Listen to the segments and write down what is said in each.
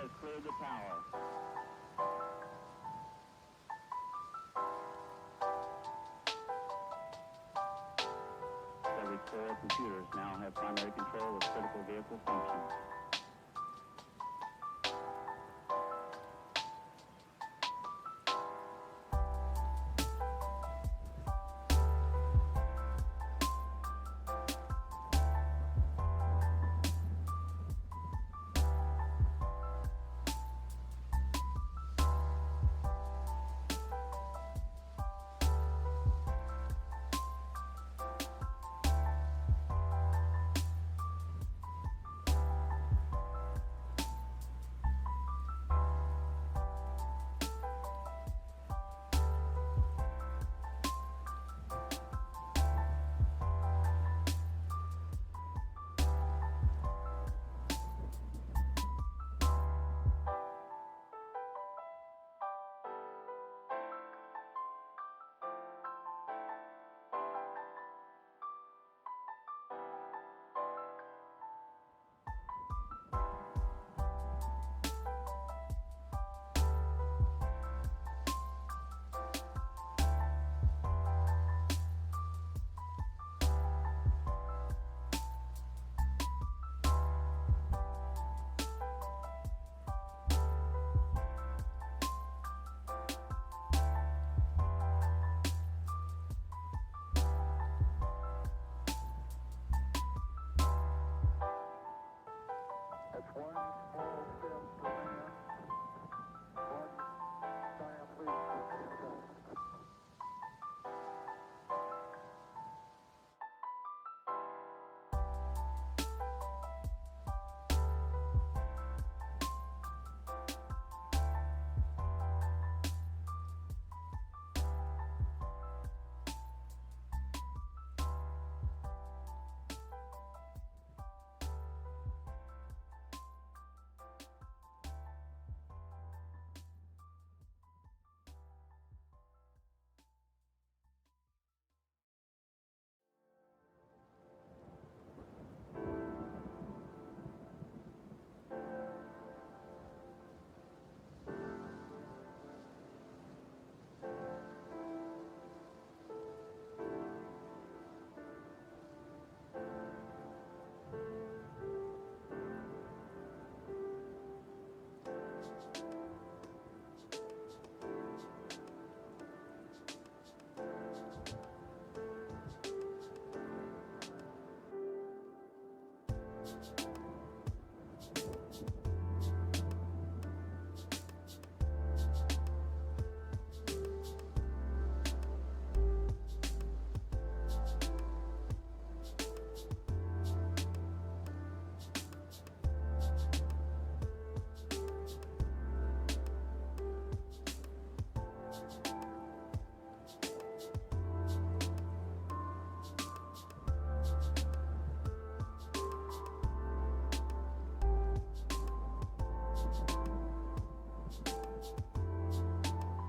has cleared the tower. Every 4 computers now have primary control of critical vehicle functions.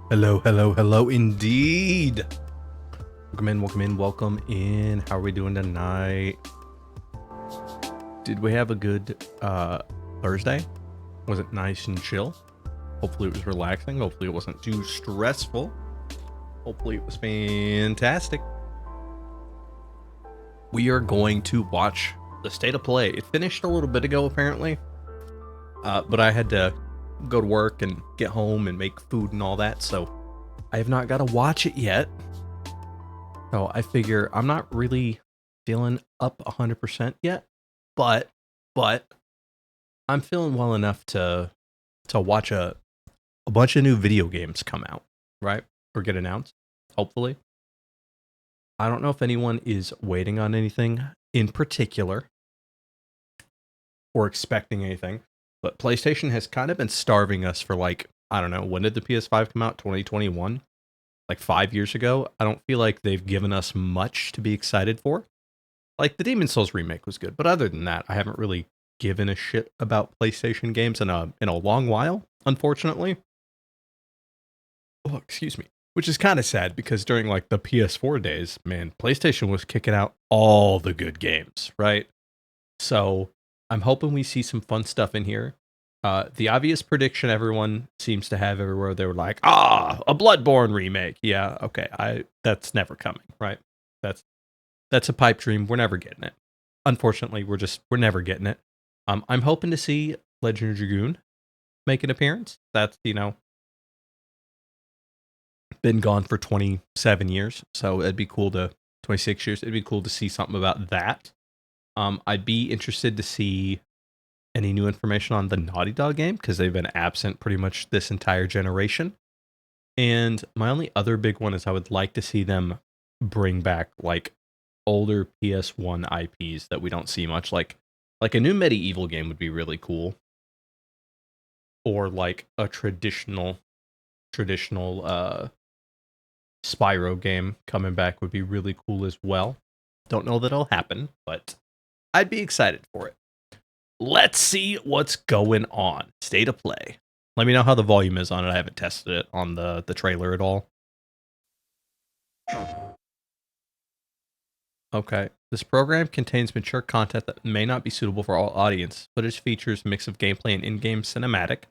Hello, hello, hello indeed. Welcome in, welcome in, welcome in. How are we doing tonight? Did we have a good Thursday? Was it nice and chill? Hopefully it was relaxing. Hopefully it wasn't too stressful. Hopefully it was fantastic. We are going to watch the State of Play. It finished a little bit ago, apparently. But I had to go to work and get home and make food and all that, so I have not got to watch it yet. So I figure I'm not really feeling up 100% yet, but I'm feeling well enough to watch a bunch of new video games come out, right? Or get announced, hopefully. I don't know if anyone is waiting on anything in particular or expecting anything, but PlayStation has kind of been starving us for, like, I don't know, when did the PS5 come out? 2021? Like 5 years ago? I don't feel like they've given us much to be excited for. Like, the Demon's Souls remake was good, but other than that, I haven't really given a shit about PlayStation games in a long while, unfortunately. Oh, excuse me. Which is kind of sad, because during, like, the PS4 days, man, PlayStation was kicking out all the good games, right? So I'm hoping we see some fun stuff in here. The obvious prediction everyone seems to have everywhere, they were like, a Bloodborne remake. Yeah, okay. That's never coming, right? That's a pipe dream. We're never getting it. Unfortunately, we're never getting it. I'm hoping to see Legend of Dragoon make an appearance. That's, been gone for 27 years, so it'd be cool to 26 years. It'd be cool to see something about that. I'd be interested to see any new information on the Naughty Dog game because they've been absent pretty much this entire generation. And my only other big one is I would like to see them bring back like older PS1 IPs that we don't see much, like a new medieval game would be really cool, or like a traditional Spyro game coming back would be really cool as well. Don't know that it'll happen, but I'd be excited for it. Let's see what's going on. State of play. Let me know how the volume is on it. I haven't tested it on the trailer at all. Okay. This program contains mature content that may not be suitable for all audience. Footage features a mix of gameplay and in-game cinematic.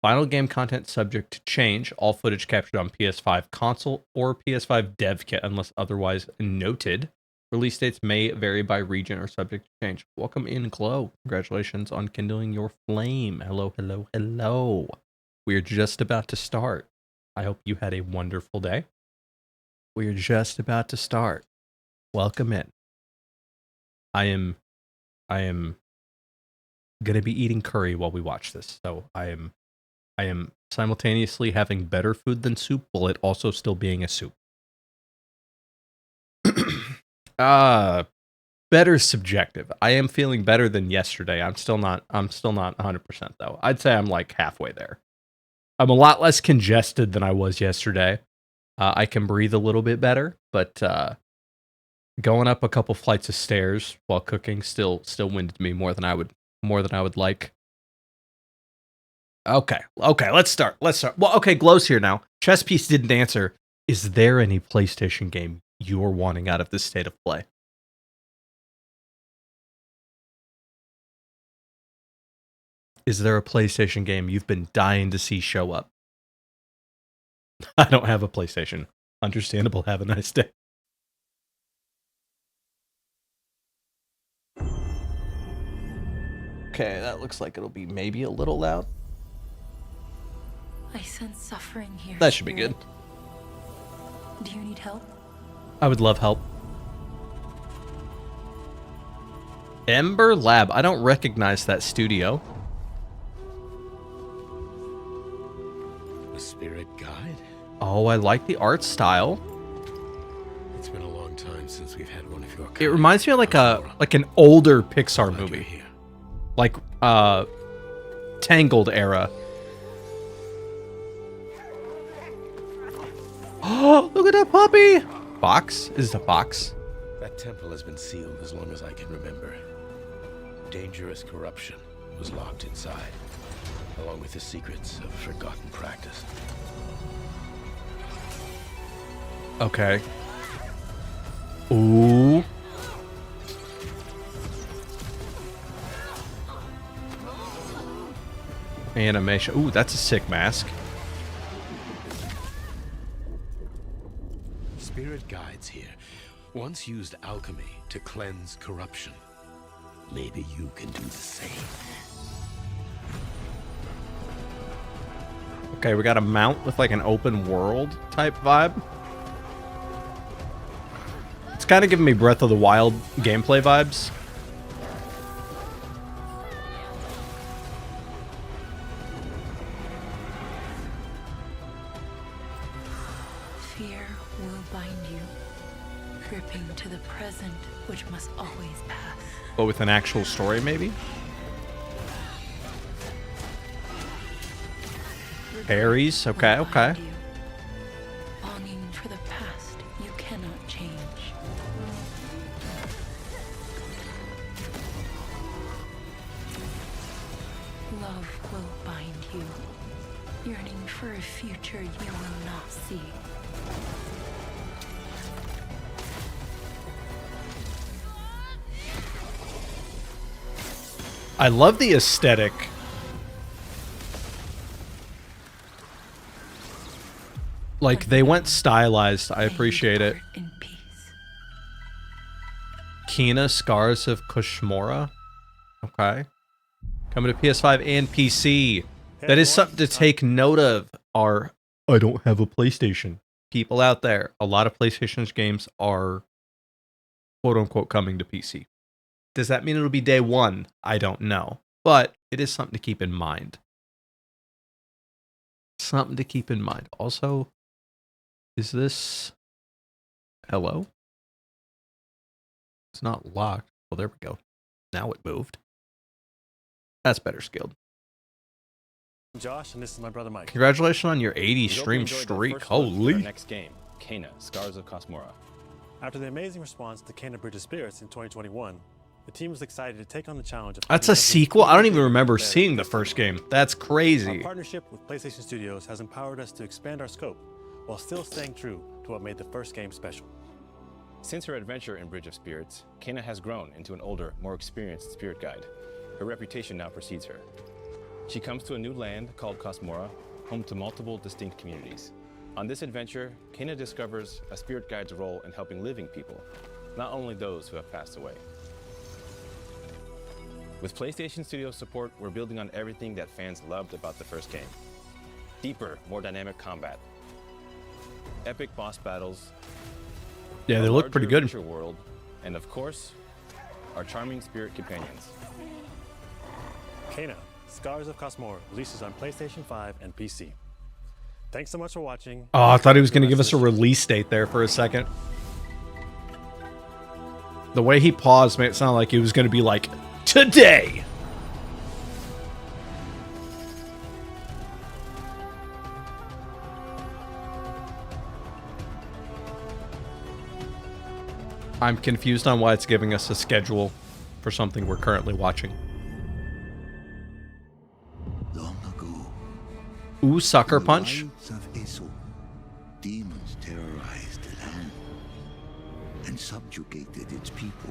Final game content subject to change. All footage captured on PS5 console or PS5 dev kit unless otherwise noted. Release dates may vary by region or subject to change. Welcome in, Glow. Congratulations on kindling your flame. Hello, hello, hello. We are just about to start. I hope you had a wonderful day. We are just about to start. Welcome in. I am gonna be eating curry while we watch this, so I am simultaneously having better food than soup while it also still being a soup. Better subjective. I am feeling better than yesterday. I'm still not 100% though. I'd say I'm like halfway there. I'm a lot less congested than I was yesterday. I can breathe a little bit better, but going up a couple flights of stairs while cooking still winded me more than I would like. Okay, let's start. Well, okay, Glow's here now. Chess Piece didn't answer. Is there any PlayStation game you're wanting out of this state of play? Is there a PlayStation game you've been dying to see show up? I don't have a PlayStation. Understandable. Have a nice day. Okay, that looks like it'll be maybe a little loud. I sense suffering here. That should be good. Do you need help? I would love help. Ember Lab. I don't recognize that studio. A spirit guide? Oh, I like the art style. It's been a long time since we've had one of your kind. It reminds me of like an older Pixar movie. Here. Like Tangled era. Oh, look at that puppy! Box? Is it a box? That temple has been sealed as long as I can remember. Dangerous corruption was locked inside, along with the secrets of a forgotten practice. Okay. Ooh. Animation. Ooh, that's a sick mask. Spirit guides here once used alchemy to cleanse corruption. Maybe you can do the same. Okay, we got a mount with like an open world type vibe. It's kind of giving me Breath of the Wild gameplay vibes. Fear will bind you, gripping to the present, which must always pass. But with an actual story, maybe? Aries, okay. Longing for the past you cannot change. Love will bind you, yearning for a future you will not see. I love the aesthetic Like, they went stylized. I appreciate it. In peace. Kena, Scars of Kushmora. Okay. Coming to PS5 and PC. That is something to take note of. I don't have a PlayStation. People out there, a lot of PlayStation games are quote unquote coming to PC. Does that mean it'll be day one? I don't know. But it is something to keep in mind. Something to keep in mind. Also, is this... Hello? It's not locked. Oh, there we go. Now it moved. That's better skilled. Josh, and this is my brother Mike. Congratulations on your 80 stream streak. Holy. Next game, Kena, Scars of Cosmora. After the amazing response to Kena Bridge of Spirits in 2021, the team was excited to take on the challenge of... That's a sequel? I don't even remember seeing the first game. That's crazy. Our partnership with PlayStation Studios has empowered us to expand our scope while still staying true to what made the first game special. Since her adventure in Bridge of Spirits, Kena has grown into an older, more experienced spirit guide. Her reputation now precedes her. She comes to a new land called Cosmora, home to multiple distinct communities. On this adventure, Kena discovers a spirit guide's role in helping living people, not only those who have passed away. With PlayStation Studios support, we're building on everything that fans loved about the first game. Deeper, more dynamic combat, epic boss battles, yeah, they look pretty good. Richer world, and of course, our charming spirit companions. Kena, Scars of Cosmora releases on PlayStation 5 and PC. Thanks so much for watching. Oh, I thought he was going to give us a release date there for a second. The way he paused made it sound like he was going to be like, today! I'm confused on why it's giving us a schedule for something we're currently watching. Long ago, Ooh, Sucker Punch. in the wilds of Eso, demons terrorized the land and subjugated its people.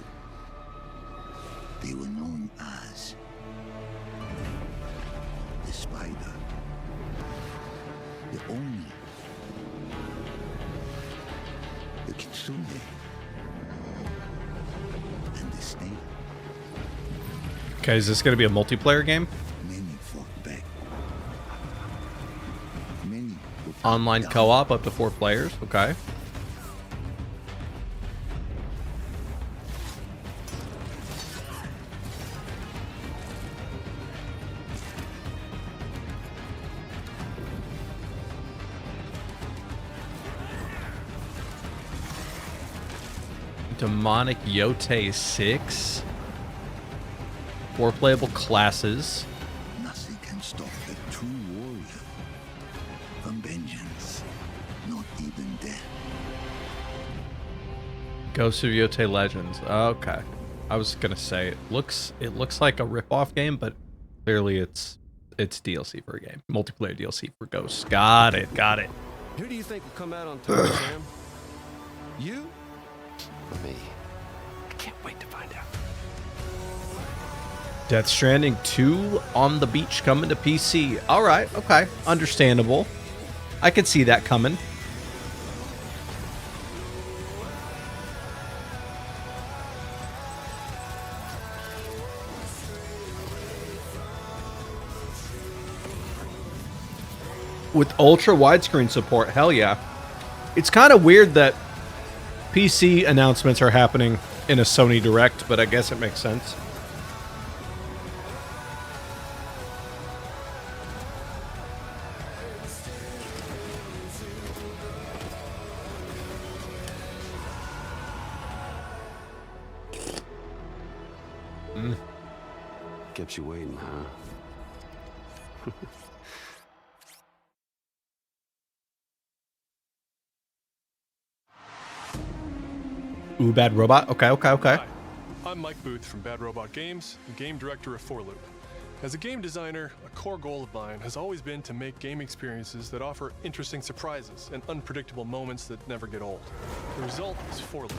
They were known as the Spider, the Oni, the Kitsune, and the Snake. Okay, is this going to be a multiplayer game? Many fought back. Many were put Online down. co-op up to 4 players. Okay. Demonic Yote 6. 4 playable classes. Nothing can stop a true warrior from vengeance, not even death. Ghost of Yote Legends. Okay. I was gonna say it looks like a rip-off game, but clearly it's DLC for a game. Multiplayer DLC for Ghosts. Got it. Who do you think will come out on top, Sam? You? Or me? I can't wait to find out. Death Stranding 2 on the beach coming to PC. Alright, okay. Understandable. I could see that coming. With ultra widescreen support, hell yeah. It's kind of weird that PC announcements are happening in a Sony Direct, but I guess it makes sense. Kept you waiting, huh? Ooh, Bad Robot. Okay. Hi, I'm Mike Booth from Bad Robot Games, and game director of 4Loop. As a game designer, a core goal of mine has always been to make game experiences that offer interesting surprises and unpredictable moments that never get old. The result is 4Loop,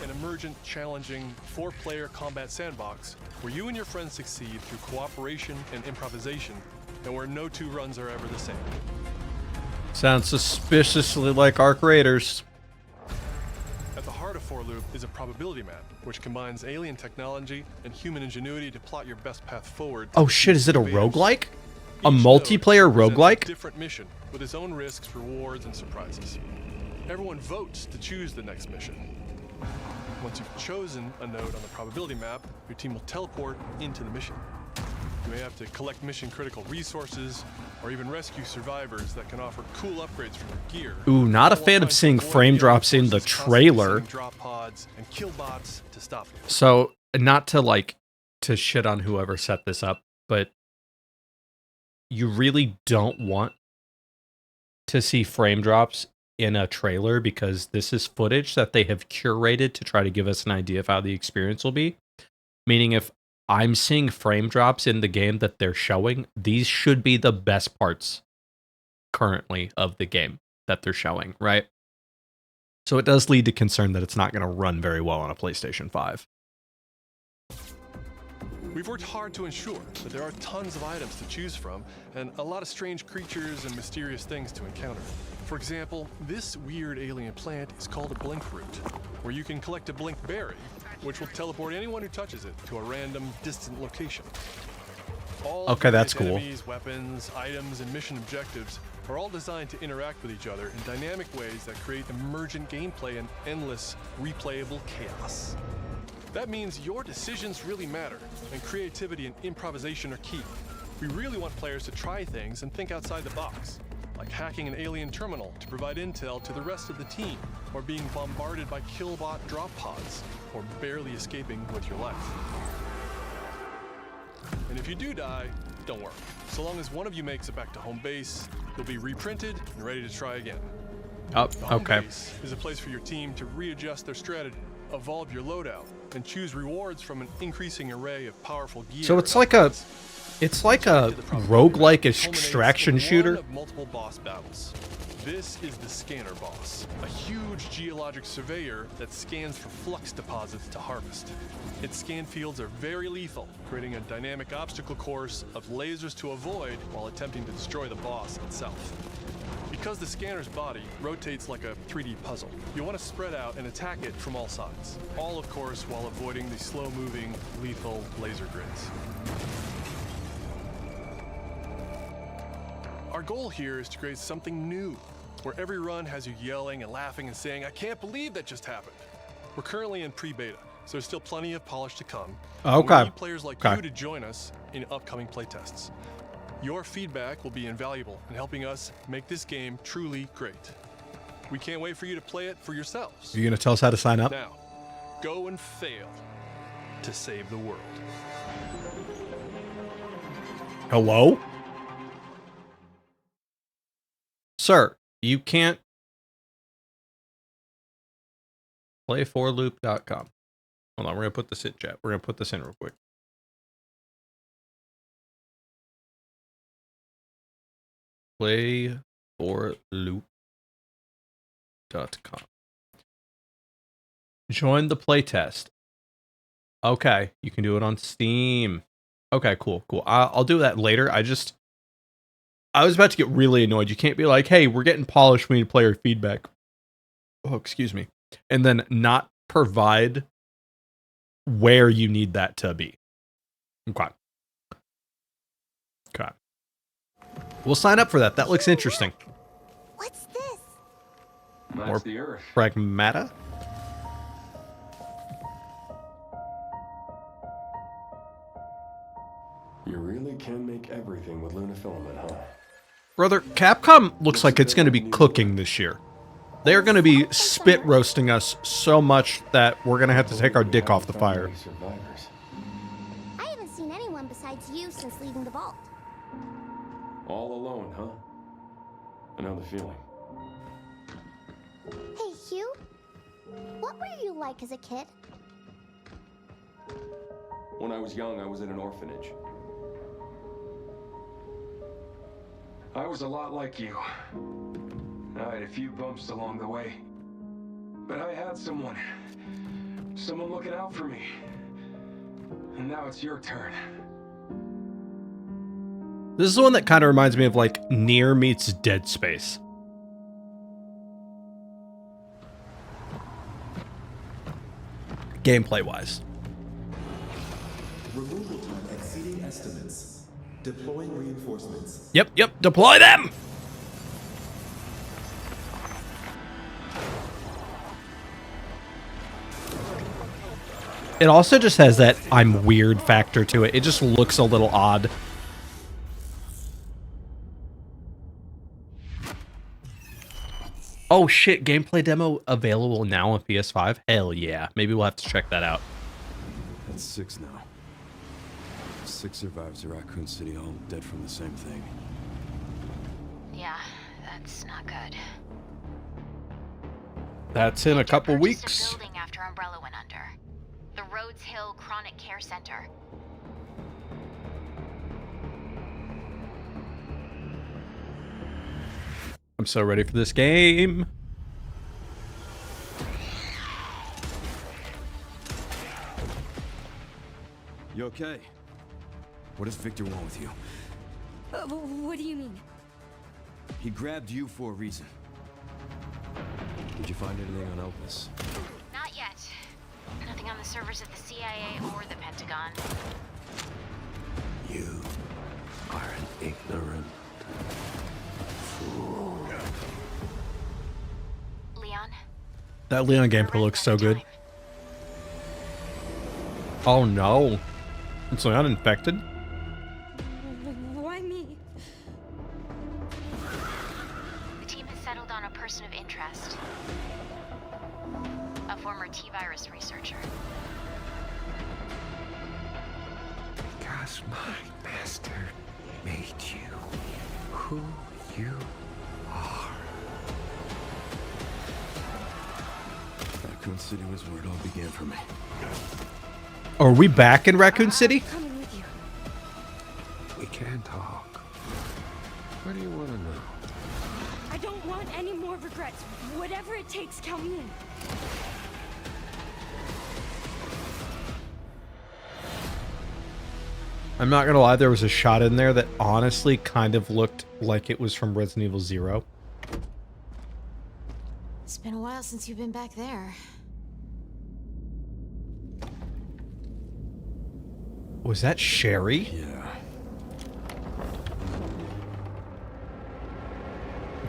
an emergent, challenging, 4-player combat sandbox where you and your friends succeed through cooperation and improvisation, and where no 2 runs are ever the same. Sounds suspiciously like Arc Raiders. At the heart of For Loop is a probability map, which combines alien technology and human ingenuity to plot your best path forward. Oh shit, is it a roguelike? A Each multiplayer node represents a roguelike? different mission with its own risks, rewards, and surprises. Everyone votes to choose the next mission. Once you've chosen a node on the probability map, your team will teleport into the mission. You may have to collect mission-critical resources, or even rescue survivors that can offer cool upgrades from your gear. Ooh, not a All fan while of seeing trying to frame avoid drops in the forces constantly trailer. sending drop pods and kill bots to stop you. So, not to like to shit on whoever set this up, but you really don't want to see frame drops in a trailer because this is footage that they have curated to try to give us an idea of how the experience will be. Meaning if I'm seeing frame drops in the game that they're showing, these should be the best parts currently of the game that they're showing, right? So it does lead to concern that it's not going to run very well on a PlayStation 5. We've worked hard to ensure that there are tons of items to choose from and a lot of strange creatures and mysterious things to encounter. For example, this weird alien plant is called a blink root, where you can collect a blink berry, which will teleport anyone who touches it to a random, distant location. All Okay, that's various cool. Enemies, weapons, items, and mission objectives are all designed to interact with each other in dynamic ways that create emergent gameplay and endless, replayable chaos. That means your decisions really matter, and creativity and improvisation are key. We really want players to try things and think outside the box, like hacking an alien terminal to provide intel to the rest of the team, or being bombarded by killbot drop pods, or barely escaping with your life. And if you do die, don't worry. So long as one of you makes it back to home base, you'll be reprinted and ready to try again. Oh, The home okay. base is a place for your team to readjust their strategy, evolve your loadout, and choose rewards from an increasing array of powerful gear. So it's and like a upgrades. roguelike Culminates extraction in shooter. one of multiple boss battles. This is the scanner boss, a huge geologic surveyor that scans for flux deposits to harvest. Its scan fields are very lethal, creating a dynamic obstacle course of lasers to avoid while attempting to destroy the boss itself. Because the scanner's body rotates like a 3D puzzle, you want to spread out and attack it from all sides. All, of course, while avoiding the slow-moving, lethal laser grids. Our goal here is to create something new, where every run has you yelling and laughing and saying, "I can't believe that just happened." We're currently in pre-beta, so there's still plenty of polish to come. And Okay. we need players like Okay. you to join us in upcoming playtests. Your feedback will be invaluable in helping us make this game truly great. We can't wait for you to play it for yourselves. Are you going to tell us how to sign up? Now, go and fail to save the world. Hello? Sir, you can't play4loop.com. Hold on, we're going to put this in chat. We're going to put this in real quick. Play4loop.com. Join the playtest. Okay, you can do it on Steam. Okay, cool. I'll do that later. I was about to get really annoyed. You can't be like, hey, we're getting polished. We need player feedback. Oh, excuse me. And then not provide where you need that to be. Okay. We'll sign up for that. That looks interesting. What's this? More That's the Earth. pragmata? You really can make everything with lunafilament, huh? Brother, Capcom looks like it's going to be cooking this year. They're going to be spit roasting us so much that we're going to have to take our dick off the fire. Survivors. I haven't seen anyone besides you since leaving the vault. All alone, huh? I know the feeling. Hey, Hugh. What were you like as a kid? When I was young, I was in an orphanage. I was a lot like you. I had a few bumps along the way. But I had someone looking out for me. And now it's your turn. This is the one that kind of reminds me of like Nier meets Dead Space. gameplay-wise. Removal time exceeding estimates. Deploying reinforcements. Yep, deploy them! It also just has that I'm weird factor to it. It just looks a little odd. Oh shit, gameplay demo available now on PS5? Hell yeah. Maybe we'll have to check that out. That's 6 now. 6 survivors of Raccoon City, all dead from the same thing. Yeah, that's not good. That's in a couple weeks. A building after Umbrella went under. The Rhodes Hill Chronic Care Center. I'm so ready for this game. You okay? What does Victor want with you? What do you mean? He grabbed you for a reason. Did you find anything on Elpis? Not yet. Nothing on the servers of the CIA or the Pentagon. You are an ignorant fool. Leon? That Leon gameplay looks so good. Oh no. It's Leon infected? Why me? The team has settled on a person of interest. A former T-virus researcher. Because my master made you who you are. Raccoon City was where it all began for me. Are we back in Raccoon City? Coming with you. We can talk. What do you want to know? I don't want any more regrets. Whatever it takes, count me in. I'm not gonna lie, there was a shot in there that honestly kind of looked like it was from Resident Evil 0. It's been a while since you've been back there. Was that Sherry? Yeah.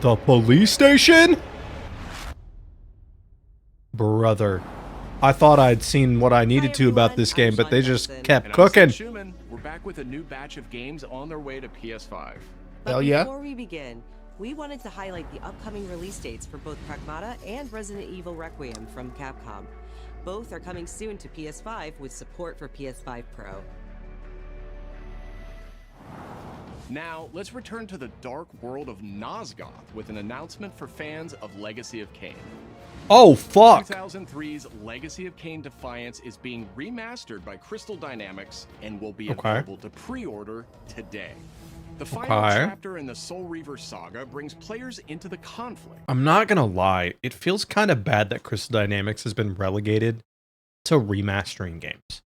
The police station? Brother. I thought I'd seen what I needed to about this game, but they just kept cooking. Schumann. We're back with a new batch of games on their way to PS5. Hell yeah. Before we begin, we wanted to highlight the upcoming release dates for both Pragmata and Resident Evil Requiem from Capcom. Both are coming soon to PS5 with support for PS5 Pro. Now, let's return to the dark world of Nosgoth with an announcement for fans of Legacy of Kain. Oh, fuck! 2003's Legacy of Kain Defiance is being remastered by Crystal Dynamics and will be available to pre-order today. The final chapter in the Soul Reaver saga brings players into the conflict. I'm not gonna lie, it feels kind of bad that Crystal Dynamics has been relegated to remastering games.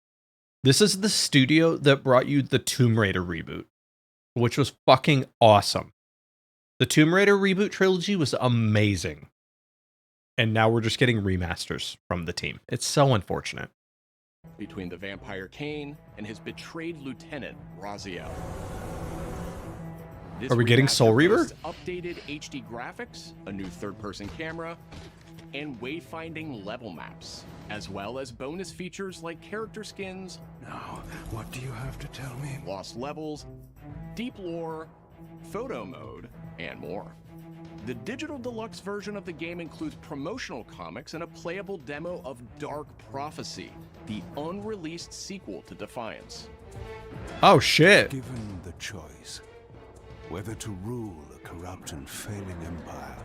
This is the studio that brought you the Tomb Raider reboot, which was fucking awesome. The Tomb Raider reboot trilogy was amazing. And now we're just getting remasters from the team. It's so unfortunate. Between the vampire Kain and his betrayed lieutenant, Raziel. Are we getting Soul Reaver? Updated HD graphics, a new third-person camera, and wayfinding level maps, as well as bonus features like character skins. Now, what do you have to tell me? Lost levels, deep lore, photo mode, and more. The digital deluxe version of the game includes promotional comics and a playable demo of Dark Prophecy, the unreleased sequel to Defiance. Oh shit. Given the choice, whether to rule a corrupt and failing empire,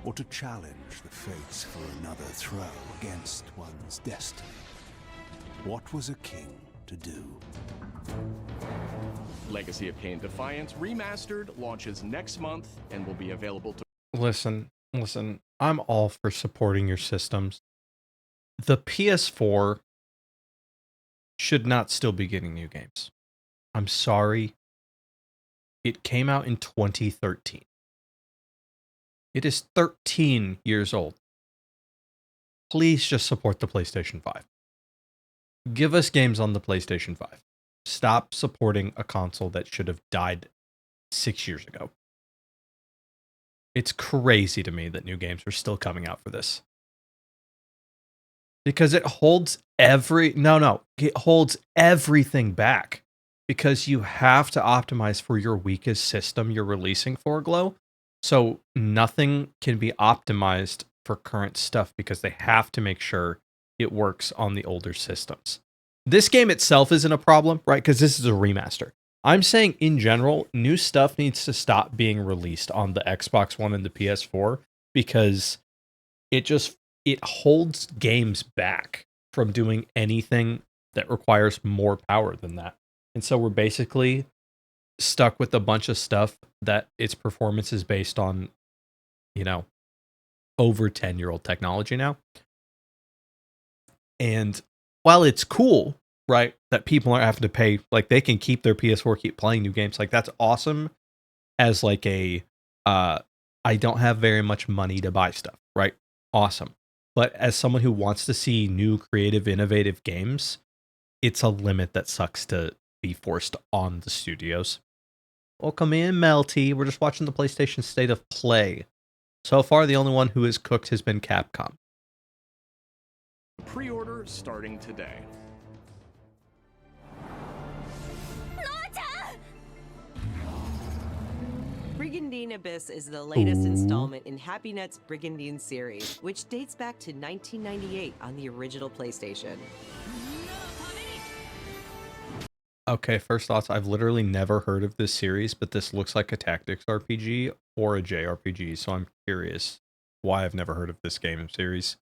or to challenge the fates for another throw against one's destiny, what was a king to do? Legacy of Kain Defiance Remastered launches next month and will be available to... Listen, I'm all for supporting your systems. The PS4 should not still be getting new games. I'm sorry. It came out in 2013. It is 13 years old. Please just support the PlayStation 5. Give us games on the PlayStation 5. Stop supporting a console that should have died 6 years ago. It's crazy to me that new games are still coming out for this. Because it holds it holds everything back. Because you have to optimize for your weakest system you're releasing for, Glow. So nothing can be optimized for current stuff because they have to make sure it works on the older systems. This game itself isn't a problem, right? Because this is a remaster. I'm saying in general, new stuff needs to stop being released on the Xbox One and the PS4 because it holds games back from doing anything that requires more power than that. And so we're basically stuck with a bunch of stuff that its performance is based on, over 10-year-old technology now. And while it's cool, right, that people aren't having to pay, like they can keep their PS4, keep playing new games, like that's awesome as like I don't have very much money to buy stuff, right? Awesome. But as someone who wants to see new, creative, innovative games, it's a limit that sucks to be forced on the studios. Welcome in, Melty. We're just watching the PlayStation State of Play. So far, the only one who has cooked has been Capcom. Pre-order starting today. Brigandine Abyss is the latest installment in Happy Net's Brigandine series, which dates back to 1998 on the original PlayStation. Okay, first thoughts. I've literally never heard of this series, but this looks like a tactics RPG or a JRPG, so I'm curious why I've never heard of this game series.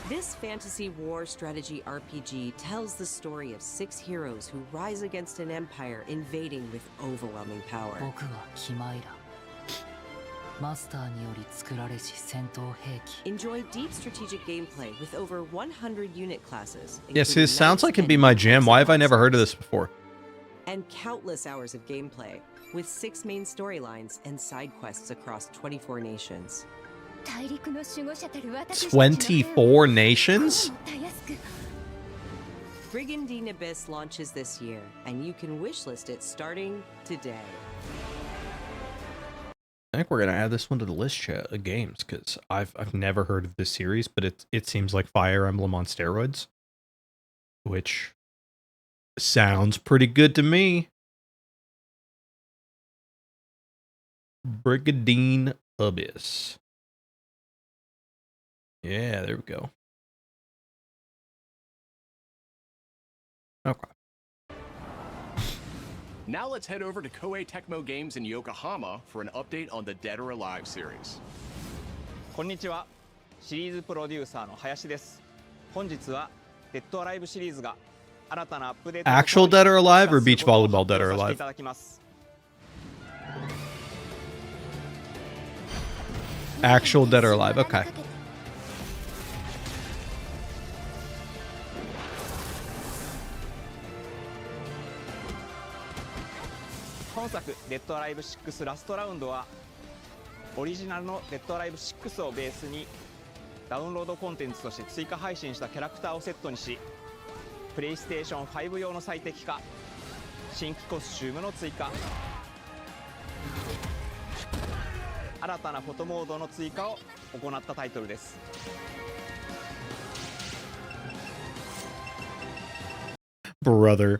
This fantasy war strategy RPG tells the story of 6 heroes who rise against an empire invading with overwhelming power. Enjoy deep strategic gameplay with over 100 unit classes. Yes, this sounds like it'd be my jam. Why have I never heard of this before? And countless hours of gameplay, with 6 main storylines and side quests across 24 nations. 24 nations? Brigandine Abyss launches this year, and you can wishlist it starting today. I think we're gonna add this one to the list, chat of games, because I've never heard of this series, but it seems like Fire Emblem on steroids, which sounds pretty good to me. Brigandine Abyss. Yeah, there we go. Okay. Now let's head over to Koei Tecmo Games in Yokohama for an update on the Dead or Alive series. こんにちは。シリーズプロデューサーの林です。本日はデッドアライブシリーズが新たなアップデート Actual Dead or Alive or Beach Volleyball Dead or Alive? Actual Dead or Alive, okay. 本作デッドアライブ6ラストラウンドはオリジナルのデッドアライブ6をベースにダウンロードコンテンツとして追加配信したキャラクターをセットにし、プレイステーション5用の最適化、新規コスチュームの追加、新たなフォトモードの追加を行ったタイトルです。Brother.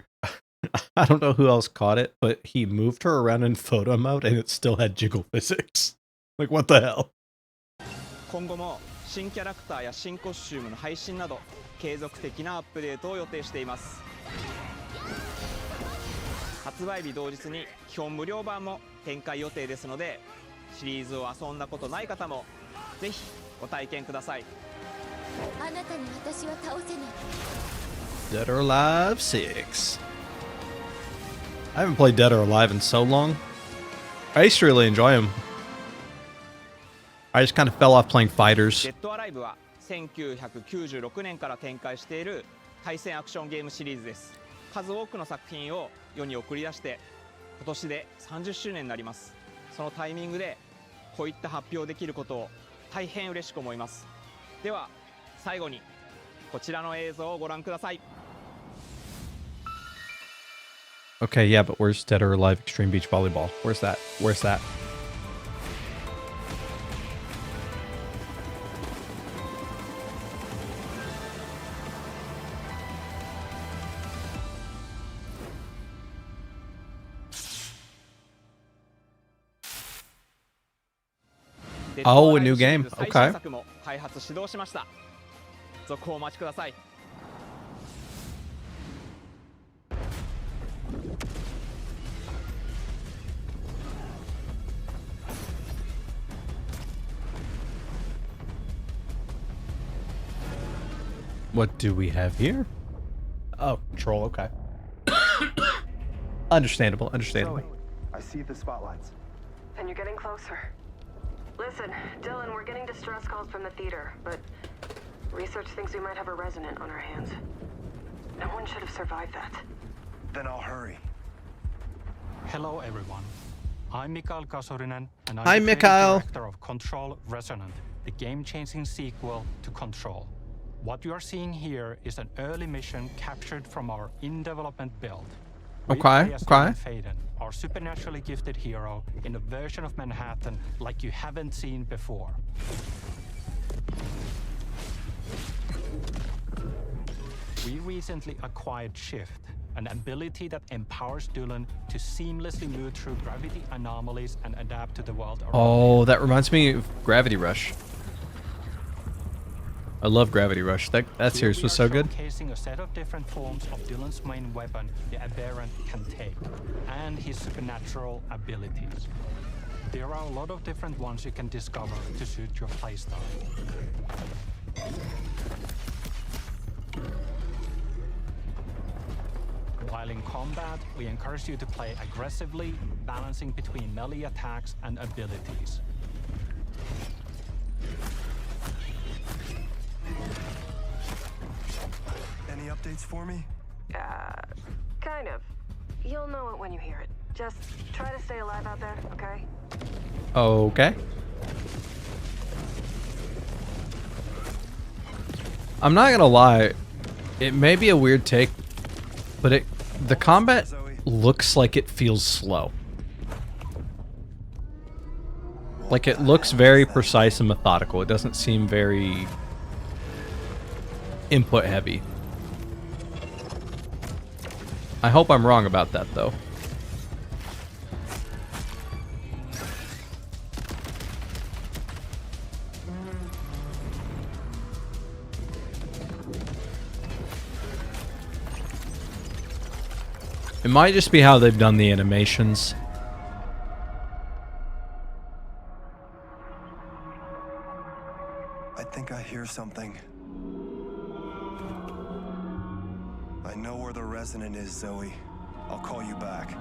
I don't know who else caught it, but he moved her around in photo mode and it still had jiggle physics. Like, what the hell? 今後も新キャラクターや新コスチュームの配信など継続的なアップデートを予定しています。発売日同日に基本無料版も展開予定ですので、シリーズを遊んだことない方もぜひご体験ください。あなたに私は倒せない。 Dead or Alive 6. I haven't played Dead or Alive in so long. I used to really enjoy them. I just kind of fell off playing fighters. デッドアライブは1996年から展開している対戦アクションゲームシリーズです。数多くの作品を世に送り出して今年で30周年になります。そのタイミングでこういった発表できることを大変嬉しく思います。では最後にこちらの映像をご覧ください。Okay, yeah, but where's Dead or Alive Extreme Beach Volleyball? Where's that? Where's that? Oh, a new game. Okay. 開発始動しました。続報お待ちください。What do we have here? Oh, control, okay. Understandable, understandable. I see the spotlights. And you're getting closer. Listen, Dylan, we're getting distress calls from the theater, but research thinks we might have a resonant on our hands. No one should have survived that. Then I'll hurry. Hello, everyone. I'm Mikael Kasurinen, and I'm Hi, the Mikael. director of Control Resonant, the game-changing sequel to Control. What you are seeing here is an early mission captured from our in-development build. We Okay, play as okay. Faden, our supernaturally gifted hero, in a version of Manhattan like you haven't seen before. We recently acquired Shift, an ability that empowers Dylan to seamlessly move through gravity anomalies and adapt to the world around him. Oh, that reminds me of Gravity Rush. I love Gravity Rush. That series was so good. Showcasing a set of different forms of Dylan's main weapon, the Aberrant, can take, and his supernatural abilities. There are a lot of different ones you can discover to suit your playstyle. While in combat, we encourage you to play aggressively, balancing between melee attacks and abilities. Any updates for me? Kind of. You'll know it when you hear it. Just try to stay alive out there, okay? Okay. I'm not gonna lie, it may be a weird take, but the combat looks like it feels slow. Like it looks very precise and methodical. It doesn't seem very input heavy. I hope I'm wrong about that though. It might just be how they've done the animations. I think I hear something. I know where the resonant is, Zoe. I'll call you back.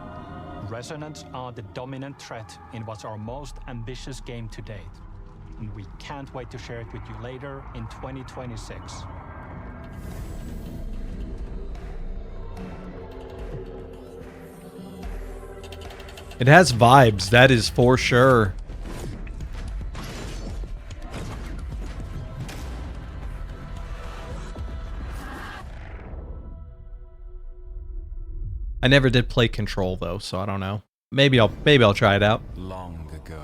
Resonants are the dominant threat in what's our most ambitious game to date, and we can't wait to share it with you later in 2026. It has vibes, that is for sure. I never did play Control though, so I don't know. Maybe I'll try it out. Long ago,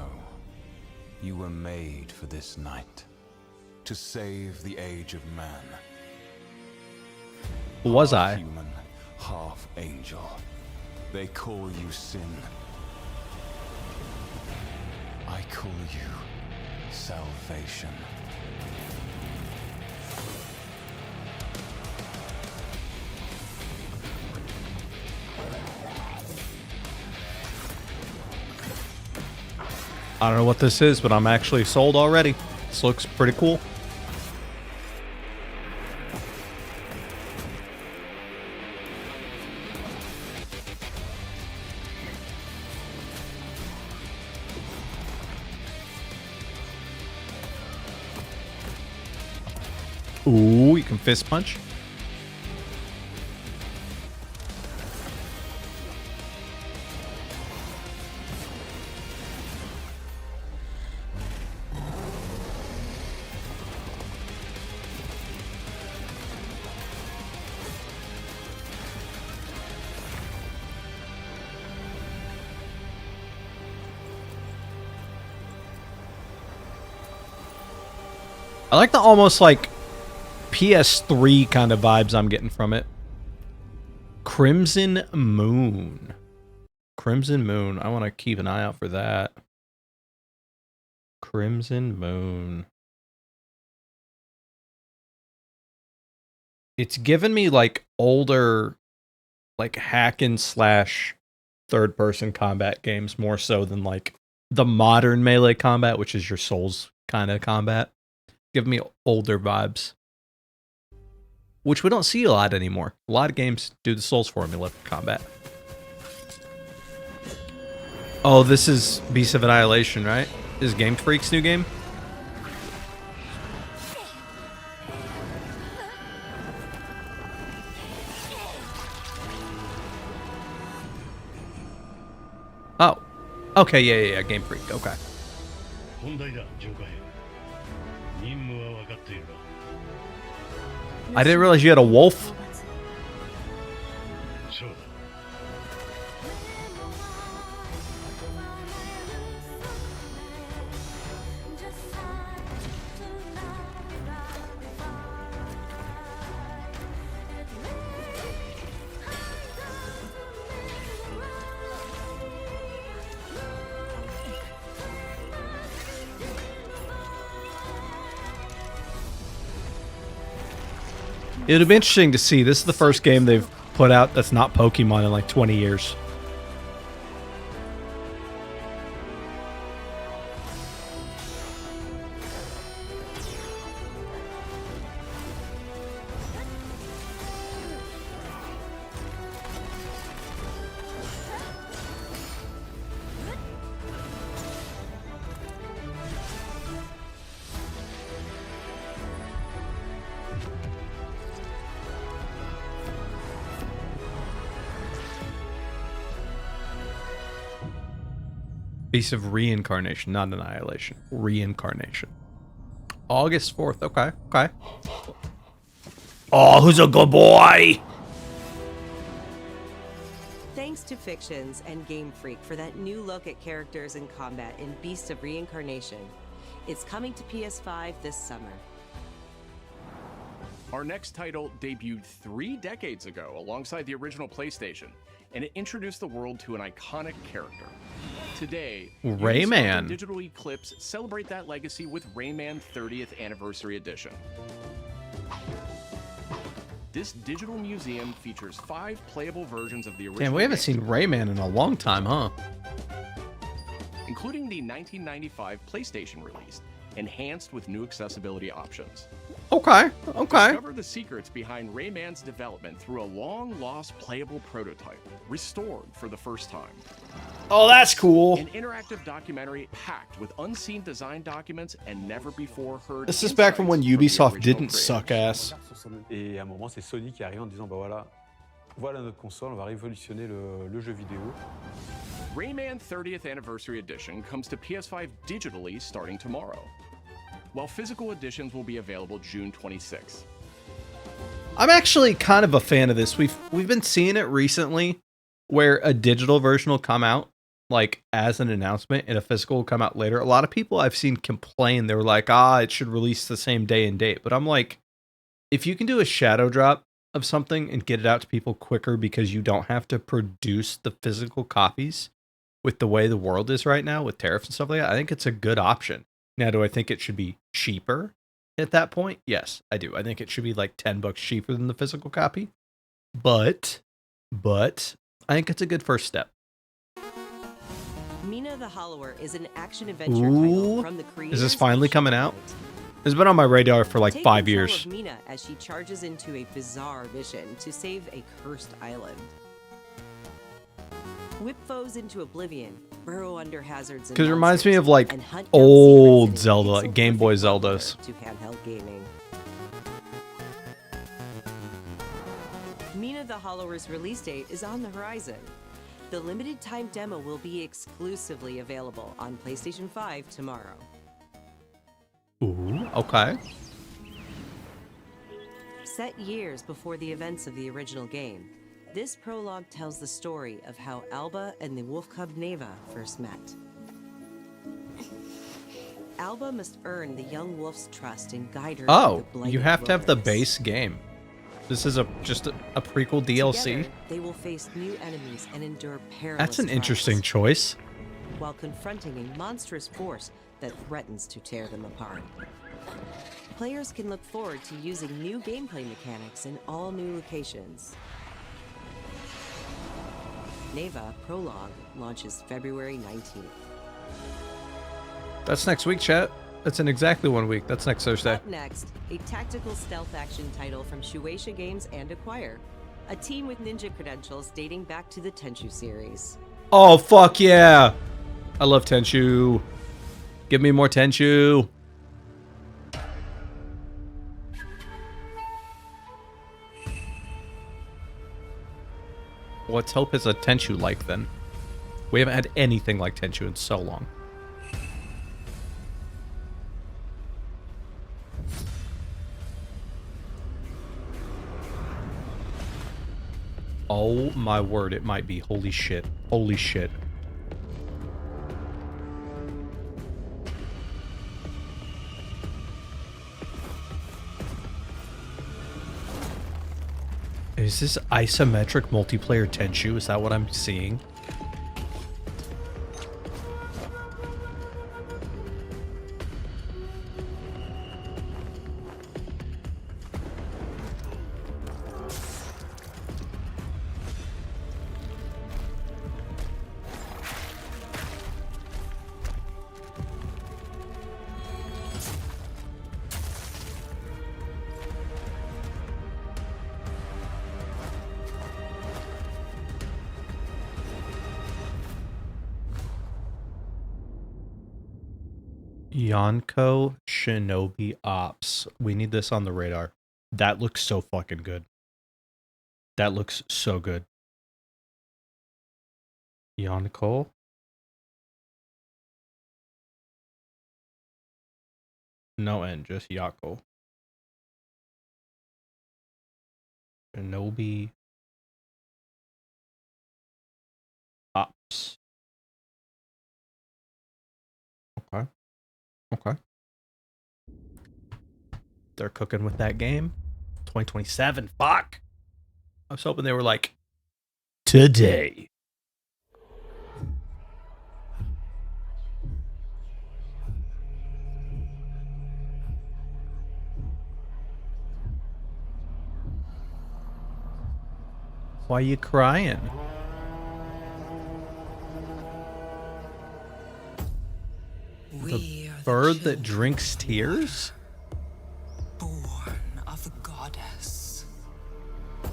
you were made for this night, to save the age of man. Was I? Half human, half angel. They call you sin. I call you salvation. I don't know what this is, but I'm actually sold already. This looks pretty cool. Ooh, you can fist punch. I like the almost like PS3 kind of vibes I'm getting from it. Crimson Moon. Crimson Moon. I want to keep an eye out for that. Crimson Moon. It's given me like older, like hack and slash third person combat games more so than like the modern melee combat, which is your Souls kind of combat. Give me older vibes, which we don't see a lot anymore. A lot of games do the Souls formula for combat. Oh, this is Beast of Annihilation, right? This is Game Freak's new game? Oh. Okay, yeah, Game Freak, okay. I didn't realize you had a wolf. It would be interesting to see. This is the first game they've put out that's not Pokemon in like 20 years. Beast of Reincarnation, not Annihilation. Reincarnation. August 4th. Okay. Oh, who's a good boy? Thanks to Fictions and Game Freak for that new look at characters and combat in Beast of Reincarnation. It's coming to PS5 this summer. Our next title debuted 3 decades ago alongside the original PlayStation, and it introduced the world to an iconic character. Today, Rayman and Digital Eclipse celebrate that legacy with Rayman 30th Anniversary Edition. This digital museum features 5 playable versions of the original Damn, we haven't game, seen Rayman in a long time, huh? including the 1995 PlayStation release, enhanced with new accessibility options. Okay. Discover the secrets behind Rayman's development through a long-lost playable prototype, restored for the first time. Oh, that's cool. An interactive documentary packed with unseen design documents and never-before-heard This is back from when insights from the Ubisoft original didn't suck ass. Et à un moment, c'est Sony qui arrive en disant, bah voilà notre console, on va révolutionner le jeu vidéo. Rayman 30th Anniversary Edition comes to PS5 digitally starting tomorrow, while physical editions will be available June 26th. I'm actually kind of a fan of this. We've been seeing it recently where a digital version will come out like as an announcement and a physical will come out later. A lot of people I've seen complain. They were like, it should release the same day and date. But I'm like, if you can do a shadow drop of something and get it out to people quicker because you don't have to produce the physical copies with the way the world is right now with tariffs and stuff like that, I think it's a good option. Now, do I think it should be cheaper at that point? Yes, I do. I think it should be like $10 cheaper than the physical copy. But I think it's a good first step. Mina the Hollower is an action-adventure title from the creators. Is this finally coming out? It's been on my radar for like 5 years. Take control of Mina as she charges into a bizarre mission to save a cursed island. Whip foes into oblivion, burrow under hazards, Because it reminds me of like old Zelda, like Game Boy Zeldas. To handheld gaming. Mina the Hollower's release date is on the horizon. The limited time demo will be exclusively available on PlayStation 5 tomorrow. Ooh, okay. Set years before the events of the original game, this prologue tells the story of how Alba and the wolf cub Neva first met. Alba must earn the young wolf's trust and guide her Oh, through the blighted you have to have the wilderness. base game. This is just a prequel DLC. Together, they will face new enemies and endure perilous That's an trials, interesting choice. while confronting a monstrous force that threatens to tear them apart. Players can look forward to using new gameplay mechanics in all new locations. Neva Prologue launches February 19th. That's next week, chat. That's in exactly 1 week. That's next Thursday. Up next, a tactical stealth action title from Shueisha Games and Acquire, a team with ninja credentials dating back to the Tenchu series. Oh, fuck yeah. I love Tenchu. Give me more Tenchu. Let's hope it's a Tenchu-like then. We haven't had anything like Tenchu in so long. Oh my word, it might be. Holy shit. Holy shit. Is this isometric multiplayer Tenchu? Is that what I'm seeing? Yonko Shinobi Ops. We need this on the radar. That looks so fucking good. That looks so good. Yonko. No N, just Yako. Shinobi Ops. Okay. Okay. They're cooking with that game. 2027. Fuck. I was hoping they were like, today. Why you crying? The bird that drinks tears? Born of the goddess.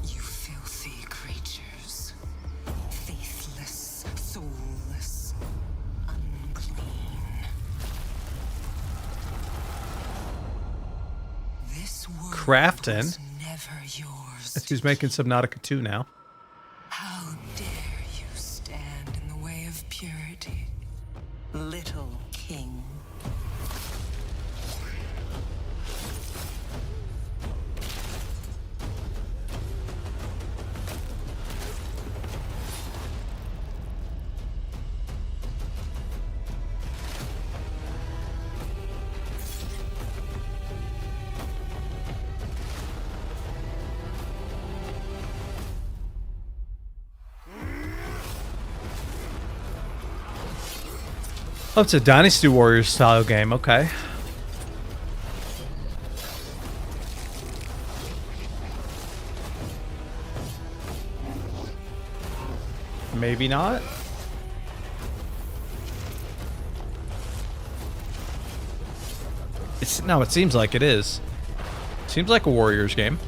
You filthy creatures. Faithless, soulless, unclean. This world Crafton. was never yours. That's who's making Subnautica 2 now. How dare you stand in the way of purity, little king? Oh, it's a Dynasty Warriors style game. Okay. Maybe not. No, it seems like it is. Seems like a Warriors game.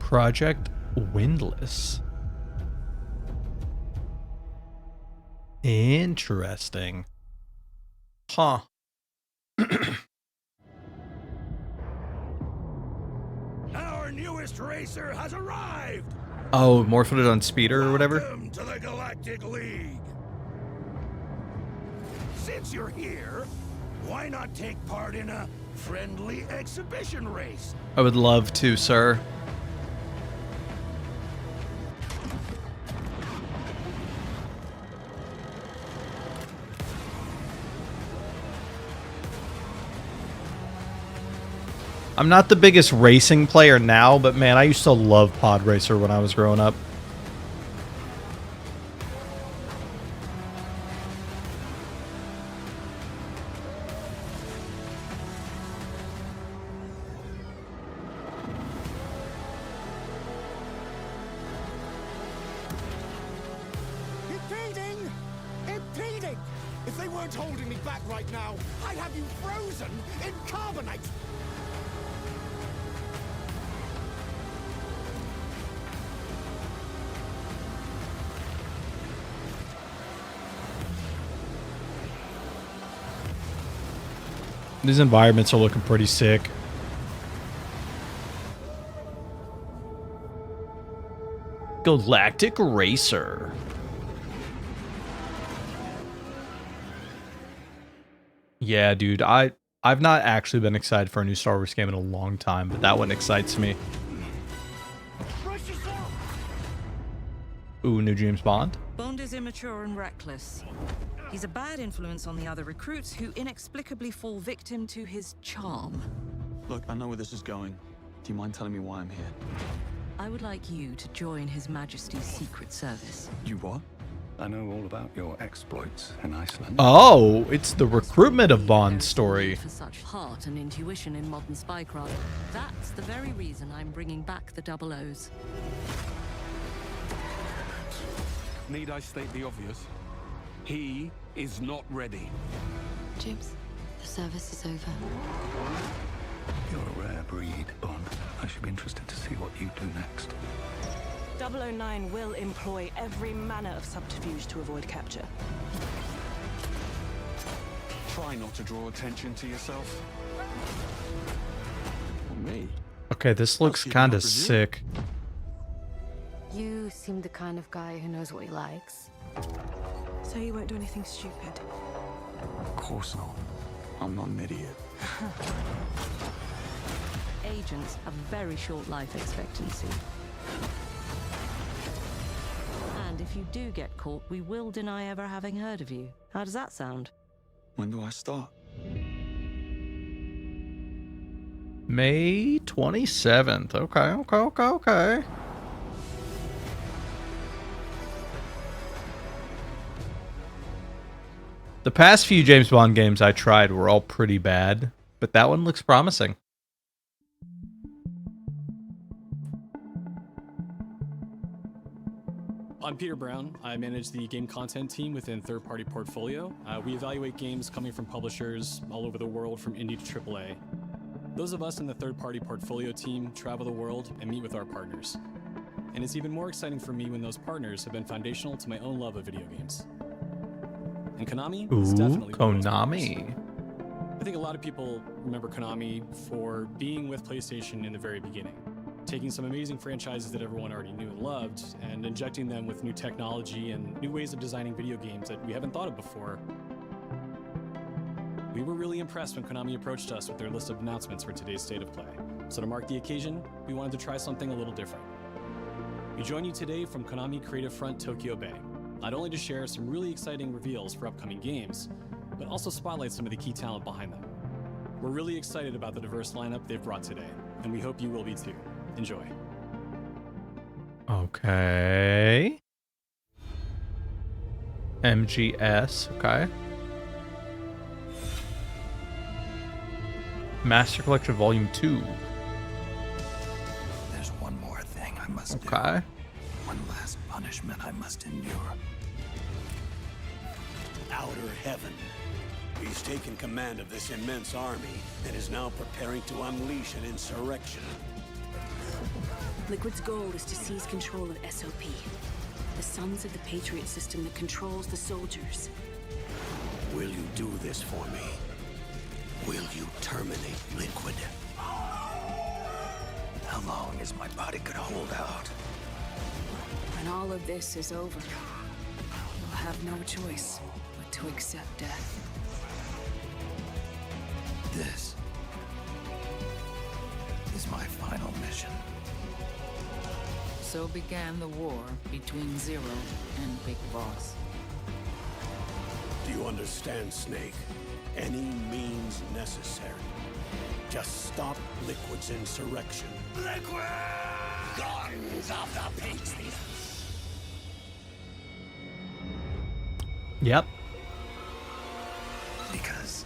Project Windless. Interesting. Huh. Our newest racer has arrived! Oh, more footage on Speeder or whatever? Welcome to the Galactic League! Since you're here, why not take part in a friendly exhibition race? I would love to, sir. I'm not the biggest racing player now, but man, I used to love Pod Racer when I was growing up. Impeding! Impeding! If they weren't holding me back right now, I'd have you frozen in carbonite! These environments are looking pretty sick. Galactic Racer. Yeah, dude, I've not actually been excited for a new Star Wars game in a long time, but that one excites me. Ooh, new James Bond. Bond is immature and reckless. He's a bad influence on the other recruits who inexplicably fall victim to his charm. Look, I know where this is going. Do you mind telling me why I'm here? I would like you to join His Majesty's Secret Service. You what? I know all about your exploits in Iceland. Oh, it's the recruitment of Bond story. For such heart and intuition in modern spycraft. That's the very reason I'm bringing back the Double O's. Need I state the obvious? He is not ready. James, the service is over. You're a rare breed, Bond. I should be interested to see what you do next. 009 will employ every manner of subterfuge to avoid capture. Try not to draw attention to yourself. Or me. Okay, this looks kind of sick. You seem the kind of guy who knows what he likes. So you won't do anything stupid? Of course not. I'm not an idiot. Agents have very short life expectancy. And if you do get caught, we will deny ever having heard of you. How does that sound? When do I start? May 27th. Okay. The past few James Bond games I tried were all pretty bad, but that one looks promising. I'm Peter Brown. I manage the game content team within Third Party Portfolio. We evaluate games coming from publishers all over the world, from indie to AAA. Those of us in the Third Party Portfolio team travel the world and meet with our partners. And it's even more exciting for me when those partners have been foundational to my own love of video games. And Konami is definitely one of those Konami. I think a lot of people remember Konami for being with PlayStation in the very beginning, taking some amazing franchises that everyone already knew and loved and injecting them with new technology and new ways of designing video games that we haven't thought of before. We were really impressed when Konami approached us with their list of announcements for today's State of Play. So to mark the occasion, we wanted to try something a little different. We join you today from Konami Creative Front Tokyo Bay, not only to share some really exciting reveals for upcoming games, but also spotlight some of the key talent behind them. We're really excited about the diverse lineup they've brought today, and we hope you will be too. Enjoy. Okay. MGS, okay. Master Collection Volume 2. There's one more thing I must do. Okay. One last punishment I must endure. Outer Heaven. He's taken command of this immense army and is now preparing to unleash an insurrection. Liquid's goal is to seize control of SOP, the Sons of the Patriot system that controls the soldiers. Will you do this for me? Will you terminate Liquid? How long is my body gonna hold out? When all of this is over, you'll have no choice but to accept death. This is my final mission. So began the war between Zero and Big Boss. Do you understand, Snake? Any means necessary. Just stop Liquid's insurrection. Liquid! Guns of the Patriots! Yep. Because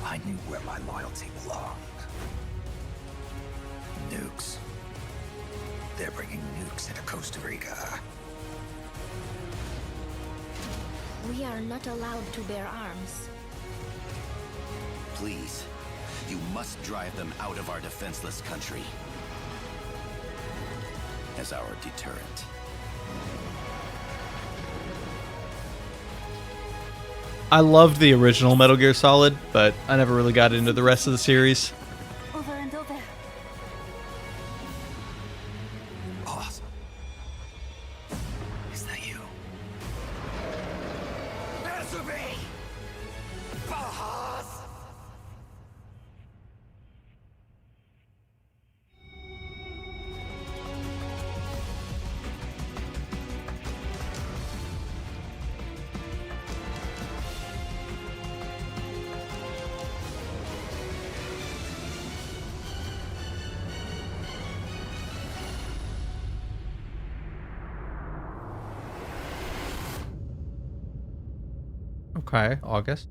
I knew where my loyalty belonged. Nukes. They're bringing nukes into Costa Rica. We are not allowed to bear arms. Please, you must drive them out of our defenseless country. As our deterrent. I loved the original Metal Gear Solid, but I never really got into the rest of the series. Over and over. Boss. Is that you? Answer me! Boss! Okay, August.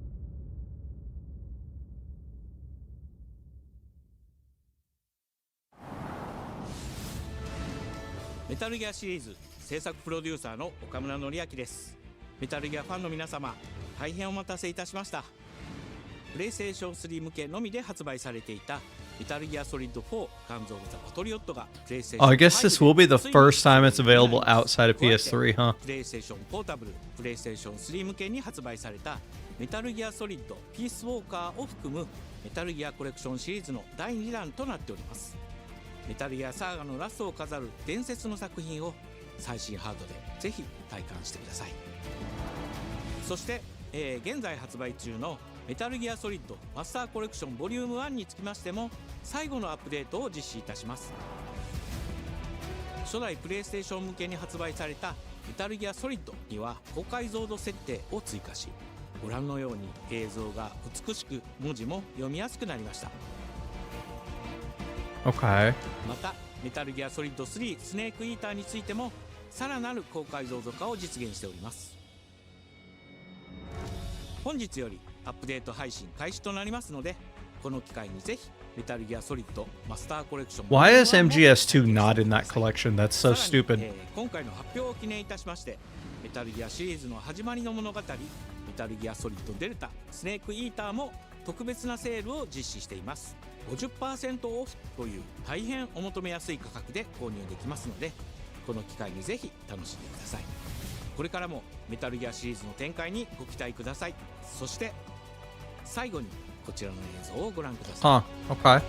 メタルギアシリーズ制作プロデューサーの岡村典明です。メタルギアファンの皆様、大変お待たせいたしました。プレイステーション3向けのみで発売されていたメタルギアソリッド4ガンズ・オブ・ザ・パトリオットがプレイステーション I guess this will be the first time it's available outside of PS3, huh? プレイステーションポータブル、プレイステーション3向けに発売されたメタルギアソリッドピースウォーカーを含むメタルギアコレクションシリーズの第2弾となっております。メタルギアサーガのラストを飾る伝説の作品を最新ハードでぜひ体感してください。そして、現在発売中のメタルギアソリッドマスターコレクションボリューム1につきましても最後のアップデートを実施いたします。初代プレイステーション向けに発売されたメタルギアソリッドには高解像度設定を追加し、ご覧のように映像が美しく文字も読みやすくなりました。Okay. またメタルギアソリッド3スネークイーターについてもさらなる高解像度化を実現しております。本日よりアップデート配信開始となりますので、この機会にぜひメタルギアソリッドマスターコレクション Why is MGS2 not in that collection? That's so stupid. 今回の発表を記念いたしまして、メタルギアシリーズの始まりの物語メタルギアソリッドデルタスネークイーターも特別なセールを実施しています。 50% オフという大変お求めやすい価格で購入できますので、この機会にぜひ楽しんでください。これからもメタルギアシリーズの展開にご期待ください。そして最後にこちらの映像をご覧ください。Okay.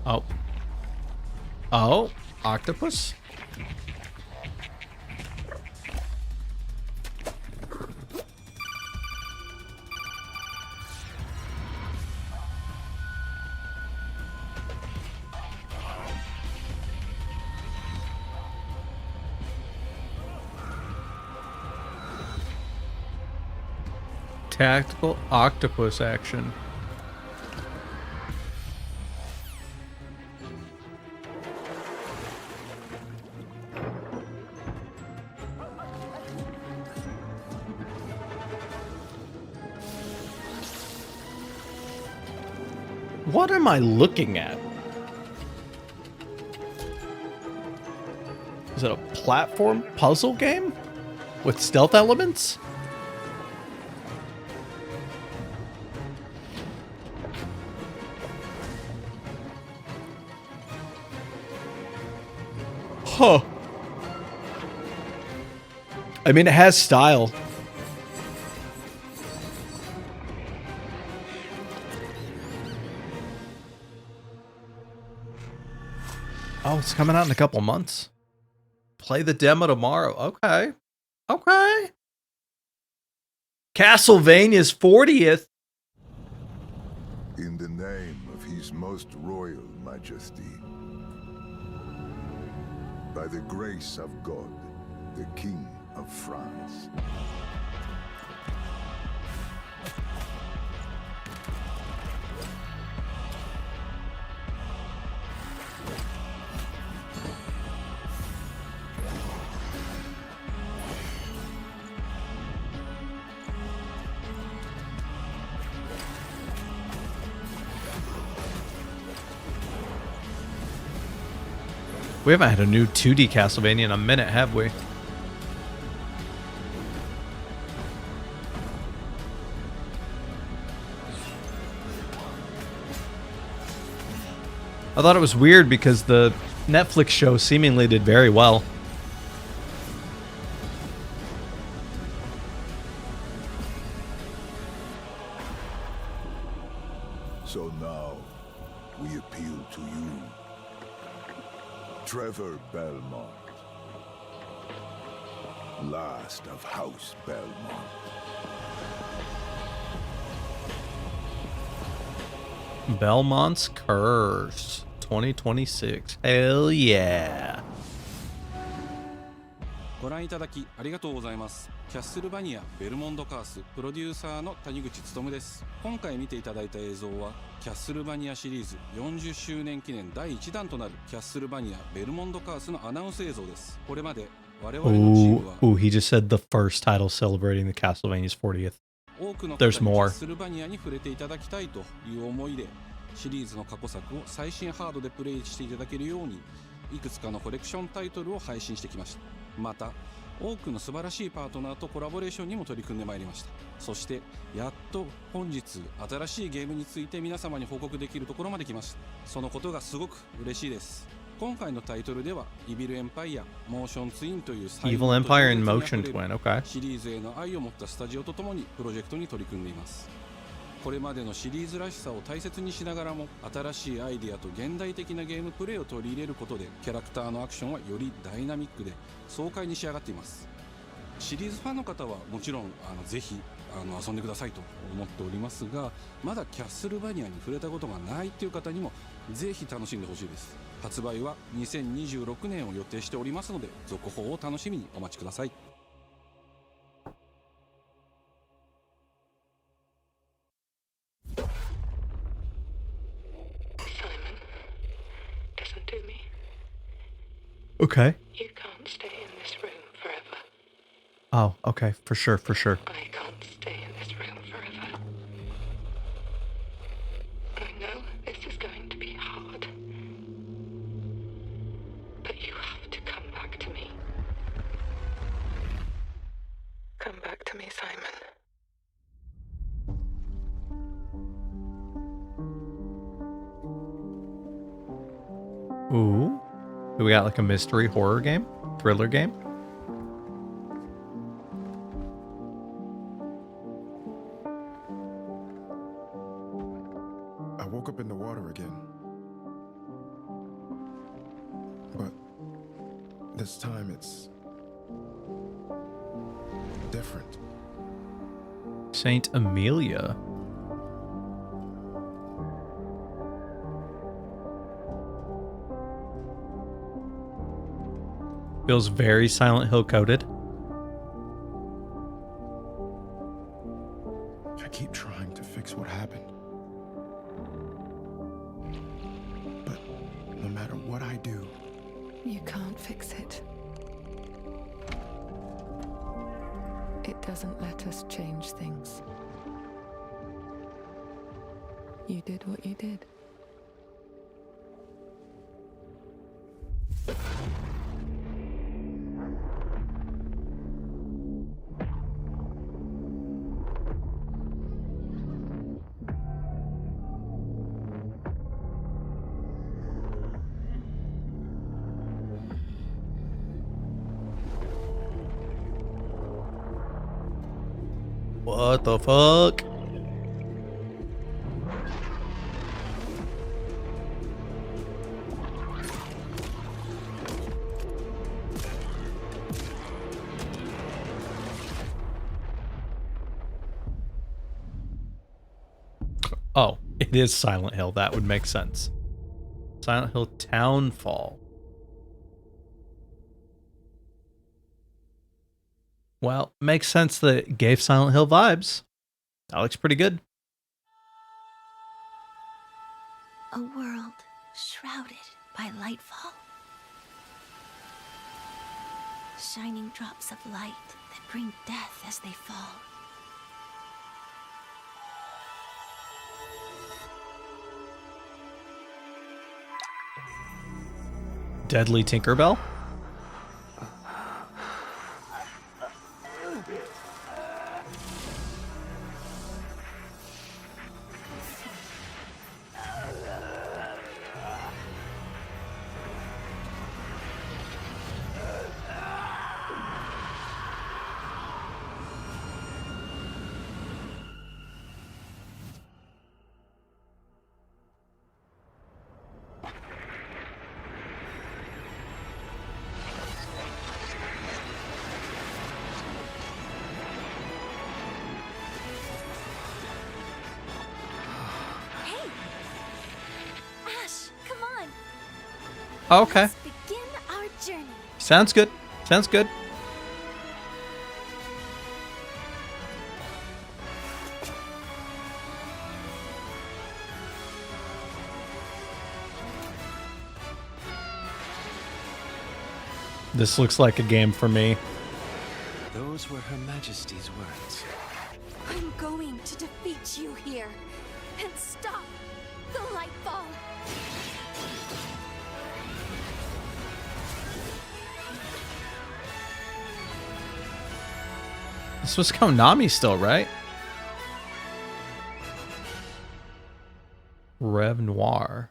Oh. Oh, octopus? Tactical octopus action. What am I looking at? Is it a platform puzzle game with stealth elements? Huh. I mean, it has style. Oh, it's coming out in a couple months. Play the demo tomorrow. Okay. Okay. Castlevania's 40th. In the name of His Most Royal Majesty, by the grace of God, the King of France. We haven't had a new 2D Castlevania in a minute, have we? I thought it was weird because the Netflix show seemingly did very well. So now, we appeal to you, Trevor Belmont, last of House Belmont. Belmont's Curse 2026. Hell yeah. ご覧いただきありがとうございます。キャッスルバニアベルモンドカースプロデューサーの谷口勉です。今回見ていただいた映像はキャッスルバニアシリーズ40周年記念第1弾となるキャッスルバニアベルモンドカースのアナウンス映像です。これまで我々のチームは Ooh, he just said the first title celebrating the Castlevania's 40th. 多くの方に There's キャ more. ッスルバニアに触れていただきたいという思いでシリーズの過去作を最新ハードでプレイしていただけるようにいくつかのコレクションタイトルを配信してきました。また多くの素晴らしいパートナーとコラボレーションにも取り組んでまいりました。そしてやっと本日新しいゲームについて皆様に報告できるところまで来ました。そのことがすごく嬉しいです。今回のタイトルではイビルエンパイアモーションツインという Evil Empire and Motion Twin, okay. シリーズへの愛を持ったスタジオとともにプロジェクトに取り組んでいます。これまでのシリーズらしさを大切にしながらも新しいアイデアと現代的なゲームプレイを取り入れることでキャラクターのアクションはよりダイナミックで爽快に仕上がっています。シリーズファンの方はもちろんぜひ遊んでくださいと思っておりますが、まだキャッスルバニアに触れたことがないという方にもぜひ楽しんでほしいです。発売は2026年を予定しておりますので続報を楽しみにお待ちください。Listen to me. Okay. You can't stay in this room forever. Oh, okay. For sure, for sure. I can't stay in this room forever. I know this is going to be hard. But you have to come back to me. Come back to me, Simon. Ooh. Do we got like a mystery horror game? Thriller game? I woke up in the water again. But this time it's different. Saint Amelia. Feels very Silent Hill coded. I keep trying to fix what happened. But no matter what I do, You can't fix it. It doesn't let us change things. You did what you did. What the fuck? Oh, it is Silent Hill. That would make sense. Silent Hill Townfall. Well, makes sense that it gave Silent Hill vibes. That looks pretty good. A world shrouded by lightfall. Shining drops of light that bring death as they fall. Deadly Tinkerbell? Okay. Let's begin our journey. Sounds good. Sounds good. This looks like a game for me. Those were Her Majesty's words. I'm going to defeat you here and stop the lightfall. This was Konami still, right? Rev Noir.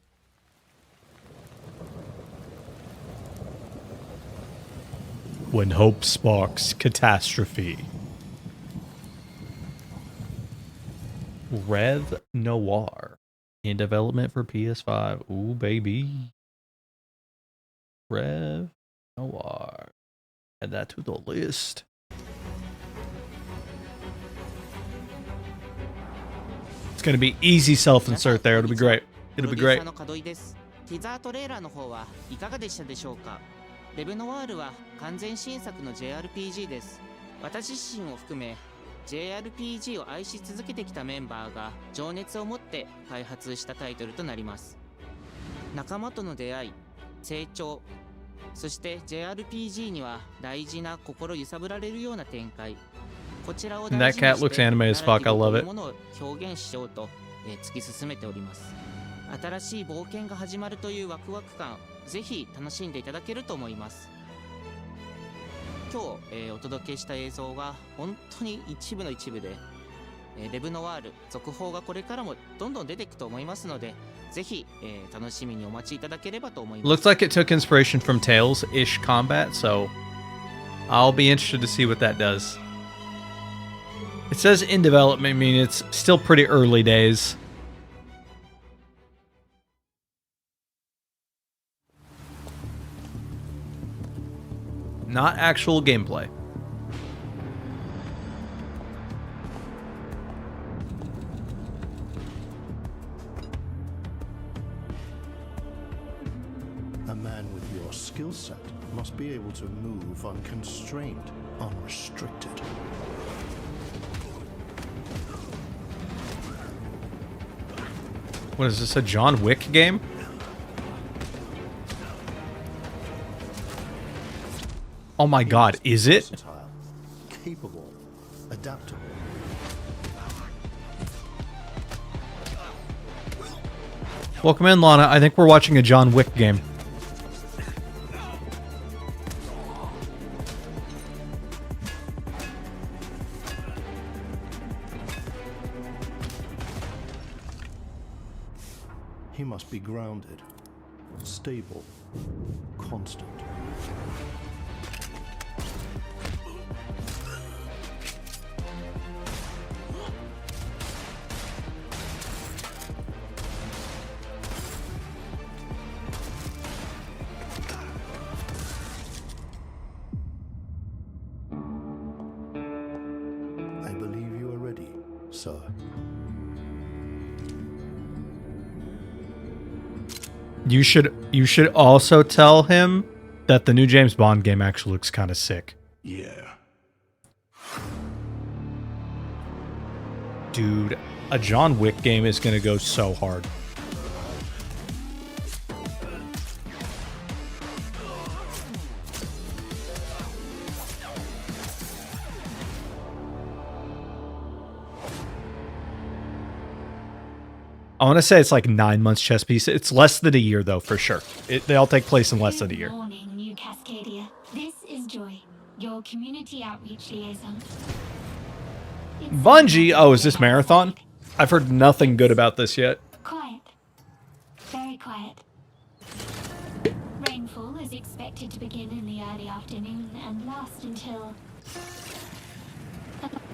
When hope sparks catastrophe. Rev Noir. In development for PS5. Ooh, baby. Rev Noir. Add that to the list. It's gonna be easy self-insert there. It'll be great. It'll be great. ティザートレーラーの方はいかがでしたでしょうか。レブノワールは完全新作の JRPG です。私自身を含め JRPG を愛し続けてきたメンバーが情熱を持って開発したタイトルとなります。仲間との出会い、成長、そして JRPG には大事な心揺さぶられるような展開。こちらを大事にして That cat looks anime as fuck. I love it. ものを表現しようと突き進めております。新しい冒険が始まるというワクワク感、ぜひ楽しんでいただけると思います。今日、お届けした映像は本当に一部の一部で、レブノワール続報がこれからもどんどん出ていくと思いますので、ぜひ、楽しみにお待ちいただければと思います。Looks like it took inspiration from Tales-ish combat, so I'll be interested to see what that does. It says in development, I mean it's still pretty early days. Not actual gameplay. A man with your skill set must be able to move unconstrained, unrestricted. What is this, a John Wick game? Oh my god, is it? Capable, adaptable. Welcome in, Lana. I think we're watching a John Wick game. He must be grounded, stable, constant. You should also tell him that the new James Bond game actually looks kind of sick. Yeah. Dude, a John Wick game is going to go so hard. I want to say it's like 9 months chess piece. It's less than a year though, for sure. They all take place in less than a year. Good morning, New Cascadia. This is Joy, your community outreach liaison. Bungie? Oh, is this Marathon? I've heard nothing good about this yet. Quiet. Very quiet. Rainfall is expected to begin in the early afternoon and last until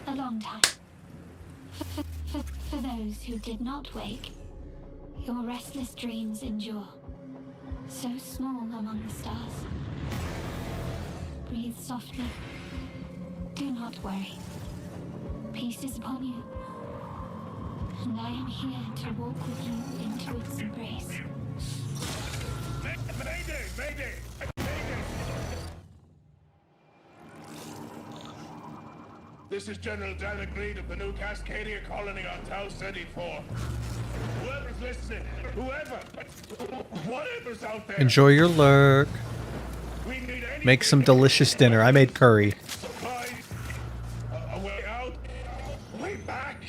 a long time. For those who did not wake, your restless dreams endure. So small among the stars. Breathe softly. Do not worry. Peace is upon you. And I am here to walk with you into its embrace. Mayday! Mayday! This is General Dan Agreed of the new Cascadia colony on Tau City 4. Whoever's listening, whatever's out there. Enjoy your lurk. Make some delicious dinner. I made curry. Supplies, a way out, a way back.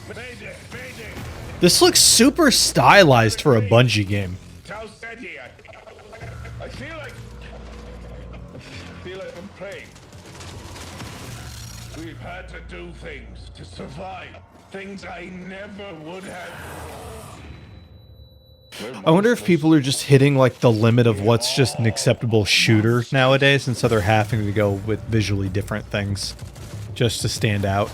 Mayday, mayday. This looks super stylized for a Bungie game. Tau City, I feel like I'm praying. We've had to do things to survive. Things I never would have. I wonder if people are just hitting like the limit of what's just an acceptable shooter nowadays, and so they're having to go with visually different things just to stand out.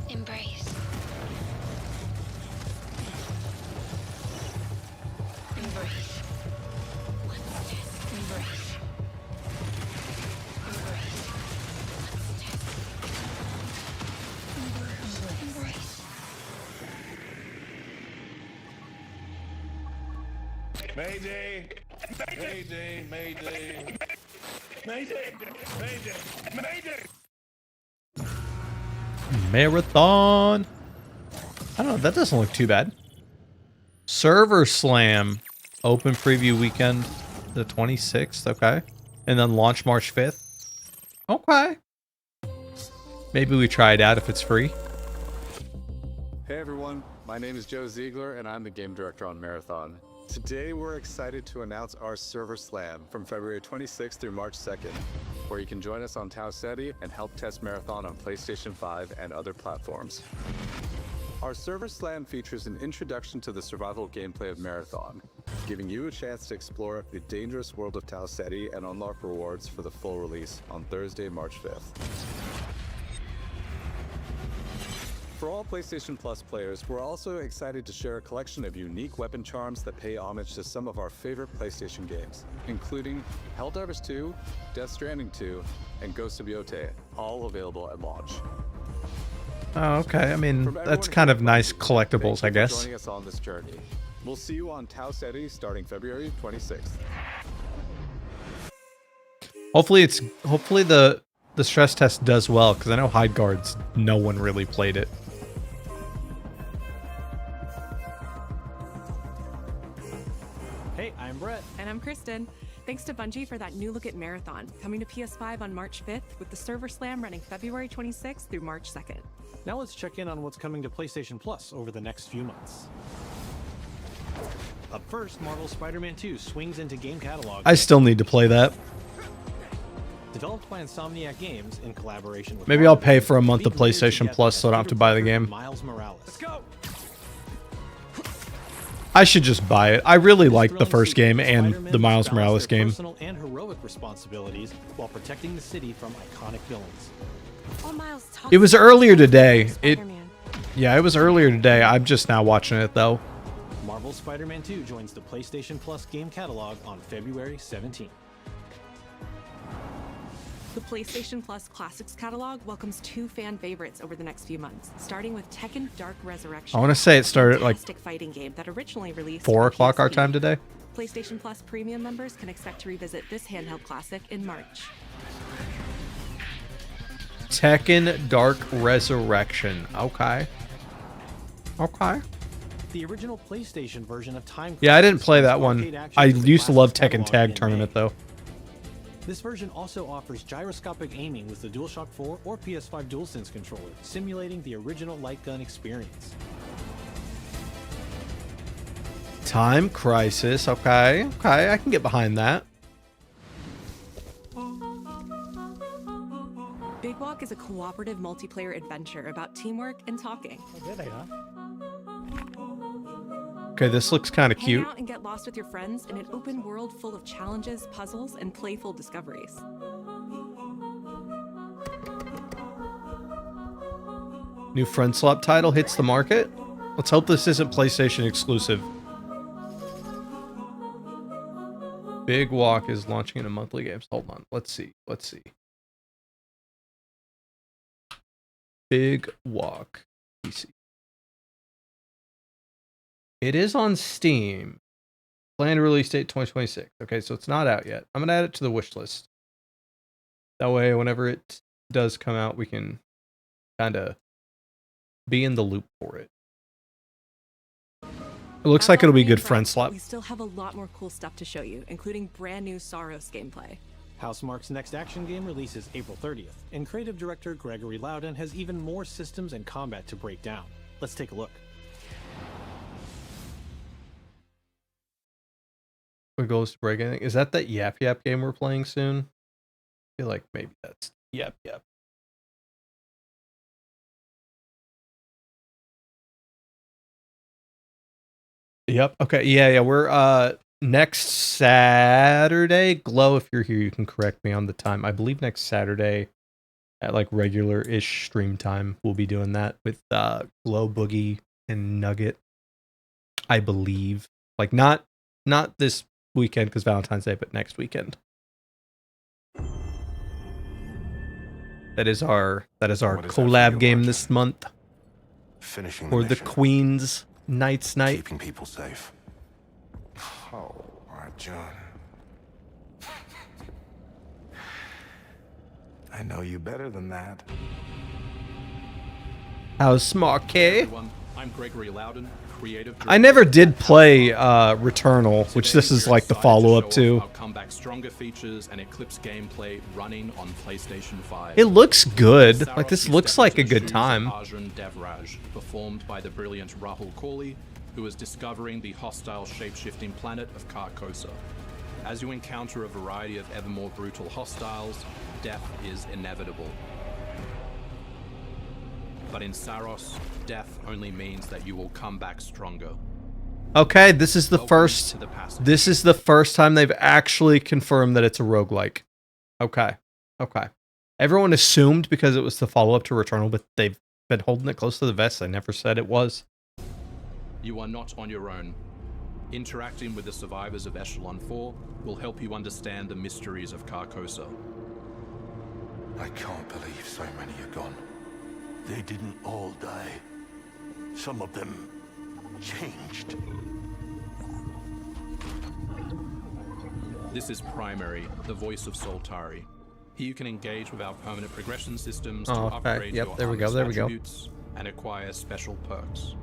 Embrace. Embrace. Let's test. Embrace. Embrace. Let's test. Embrace. Mayday! Mayday! Mayday! Mayday! Mayday! Mayday! Marathon. I don't know. That doesn't look too bad. Server Slam. Open preview weekend the 26th. Okay. And then launch March 5th. Okay. Maybe we try it out if it's free. Hey everyone, my name is Joe Ziegler and I'm the game director on Marathon. Today we're excited to announce our Server Slam from February 26th through March 2nd, where you can join us on Tau Ceti and help test Marathon on PlayStation 5 and other platforms. Our Server Slam features an introduction to the survival gameplay of Marathon, giving you a chance to explore the dangerous world of Tau Ceti and unlock rewards for the full release on Thursday, March 5th. For all PlayStation Plus players, we're also excited to share a collection of unique weapon charms that pay homage to some of our favorite PlayStation games, including Helldivers 2, Death Stranding 2, and Ghost of Yotei, all available at launch. Oh, okay. I mean, that's kind of nice collectibles, I guess. Joining us on this journey. We'll see you on Tau Ceti starting February 26th. Hopefully the stress test does well, because I know Hide Guards, no one really played it. Hey, I'm Brett. And I'm Kristen. Thanks to Bungie for that new look at Marathon, coming to PS5 on March 5th, with the Server Slam running February 26th through March 2nd. Now let's check in on what's coming to PlayStation Plus over the next few months. Up first, Marvel's Spider-Man 2 swings into game catalog. I still need to play that. Developed by Insomniac Games in collaboration with Maybe I'll pay for a month of PlayStation Plus so I don't have to buy the game. Miles Morales. Let's go. I should just buy it. I really liked the first game and the Miles Morales game. Personal and heroic responsibilities while protecting the city from iconic villains. It was earlier today. Yeah, it was earlier today. I'm just now watching it though. Marvel's Spider-Man 2 joins the PlayStation Plus game catalog on February 17th. The PlayStation Plus Classics catalog welcomes 2 fan favorites over the next few months, starting with Tekken Dark Resurrection. I want to say it started at like fantastic fighting game that originally released 4 on o'clock our PSP. time today. PlayStation Plus Premium members can expect to revisit this handheld classic in March. Tekken Dark Resurrection. Okay. Okay. The original PlayStation version of Time Yeah, I didn't Crisis play that has one. arcade action I from the used to love classics Tekken catalog Tag in Tournament May. though. This version also offers gyroscopic aiming with the DualShock 4 or PS5 DualSense controller, simulating the original light gun experience. Time Crisis. Okay. Okay, I can get behind that. Big Walk is a cooperative multiplayer adventure about teamwork and talking. Okay, this looks kind of cute. Hang out and get lost with your friends in an open world full of challenges, puzzles, and playful discoveries. New Friend Swap title hits the market. Let's hope this isn't PlayStation exclusive. Big Walk is launching into monthly games. Hold on. Let's see. Let's see. Big Walk PC. It is on Steam. Planned release date 2026. Okay, so it's not out yet. I'm going to add it to the wish list. That way, whenever it does come out, we can kind of be in the loop for it. It looks like it'll be good friend swap. We still have a lot more cool stuff to show you, including brand new Saros gameplay. Housemarque's next action game releases April 30th, and creative director Gregory Loudon has even more systems and combat to break down. Let's take a look. What goes to break anything? Is that Yap Yap game we're playing soon? I feel like maybe that's Yap Yap. Yep. Okay. Yeah. We're next Saturday. Glow, if you're here, you can correct me on the time. I believe next Saturday at like regular-ish stream time, we'll be doing that with Glow, Boogie, and Nugget. I believe. Like not this weekend because Valentine's Day, but next weekend. That is our collab game this month. Finishing For the mission. Queen's Knight's Night. Keeping people safe. Oh, all right, John. I know you better than that. How's smart, K? Everyone, I'm Gregory Loudon, creative director. I never did play Returnal, which this is like the follow-up to. Our comeback stronger features and Eclipse gameplay running on PlayStation 5. It looks good. Like this looks like a good time. Arjun Devraj, performed by the brilliant Rahul Kohli, who is discovering the hostile shape-shifting planet of Carcosa. As you encounter a variety of ever more brutal hostiles, death is inevitable. But in Saros, death only means that you will come back stronger. Okay, this is the first time they've actually confirmed that it's a roguelike. Okay. Everyone assumed because it was the follow-up to Returnal, but they've been holding it close to the vest. They never said it was. You are not on your own. Interacting with the survivors of Echelon 4 will help you understand the mysteries of Carcosa. I can't believe so many are gone. They didn't all die. Some of them changed. This is Primary, the voice of Soltari. Here you can engage with our permanent progression systems to upgrade your armor's attributes and acquire special perks.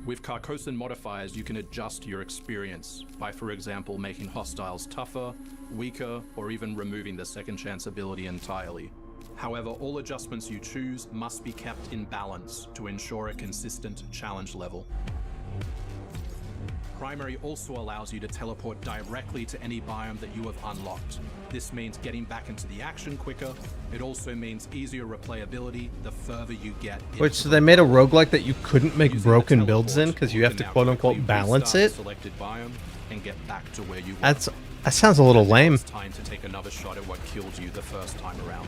With Carcosan modifiers, you can adjust your experience by, for example, making hostiles tougher, weaker, or even removing the second chance ability entirely. However, all adjustments you choose must be kept in balance to ensure a consistent challenge level. Primary also allows you to teleport directly to any biome that you have unlocked. This means getting back into the action quicker. It also means easier replayability the further you get. Wait, so they made a roguelike that you couldn't make broken builds in because you have to quote-unquote balance it? Selected biome and get back to where you were. That sounds a little lame. It's time to take another shot at what killed you the first time around.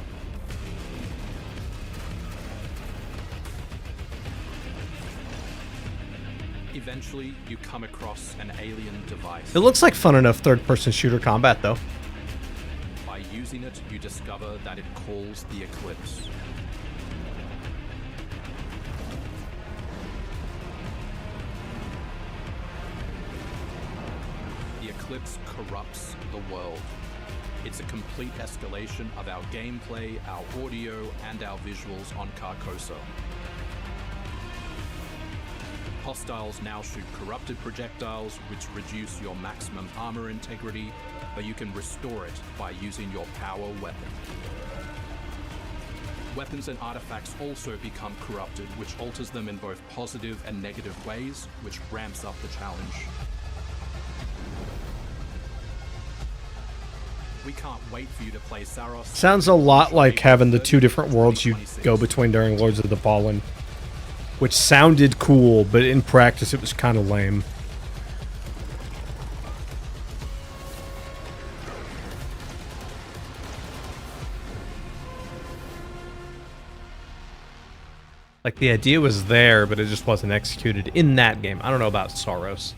Eventually, you come across an alien device. It looks like fun enough third-person shooter combat, though. using it, you discover that it calls the Eclipse. The Eclipse corrupts the world. It's a complete escalation of our gameplay, our audio, and our visuals on Carcosa. Hostiles now shoot corrupted projectiles, which reduce your maximum armor integrity, but you can restore it by using your power weapon. Weapons and artifacts also become corrupted, which alters them in both positive and negative ways, which ramps up the challenge. We can't wait for you to play Saros. Sounds a lot like having the two different worlds you go between during Lords of the Fallen, which sounded cool, but in practice it was kind of lame. Like, the idea was there, but it just wasn't executed in that game. I don't know about Saros.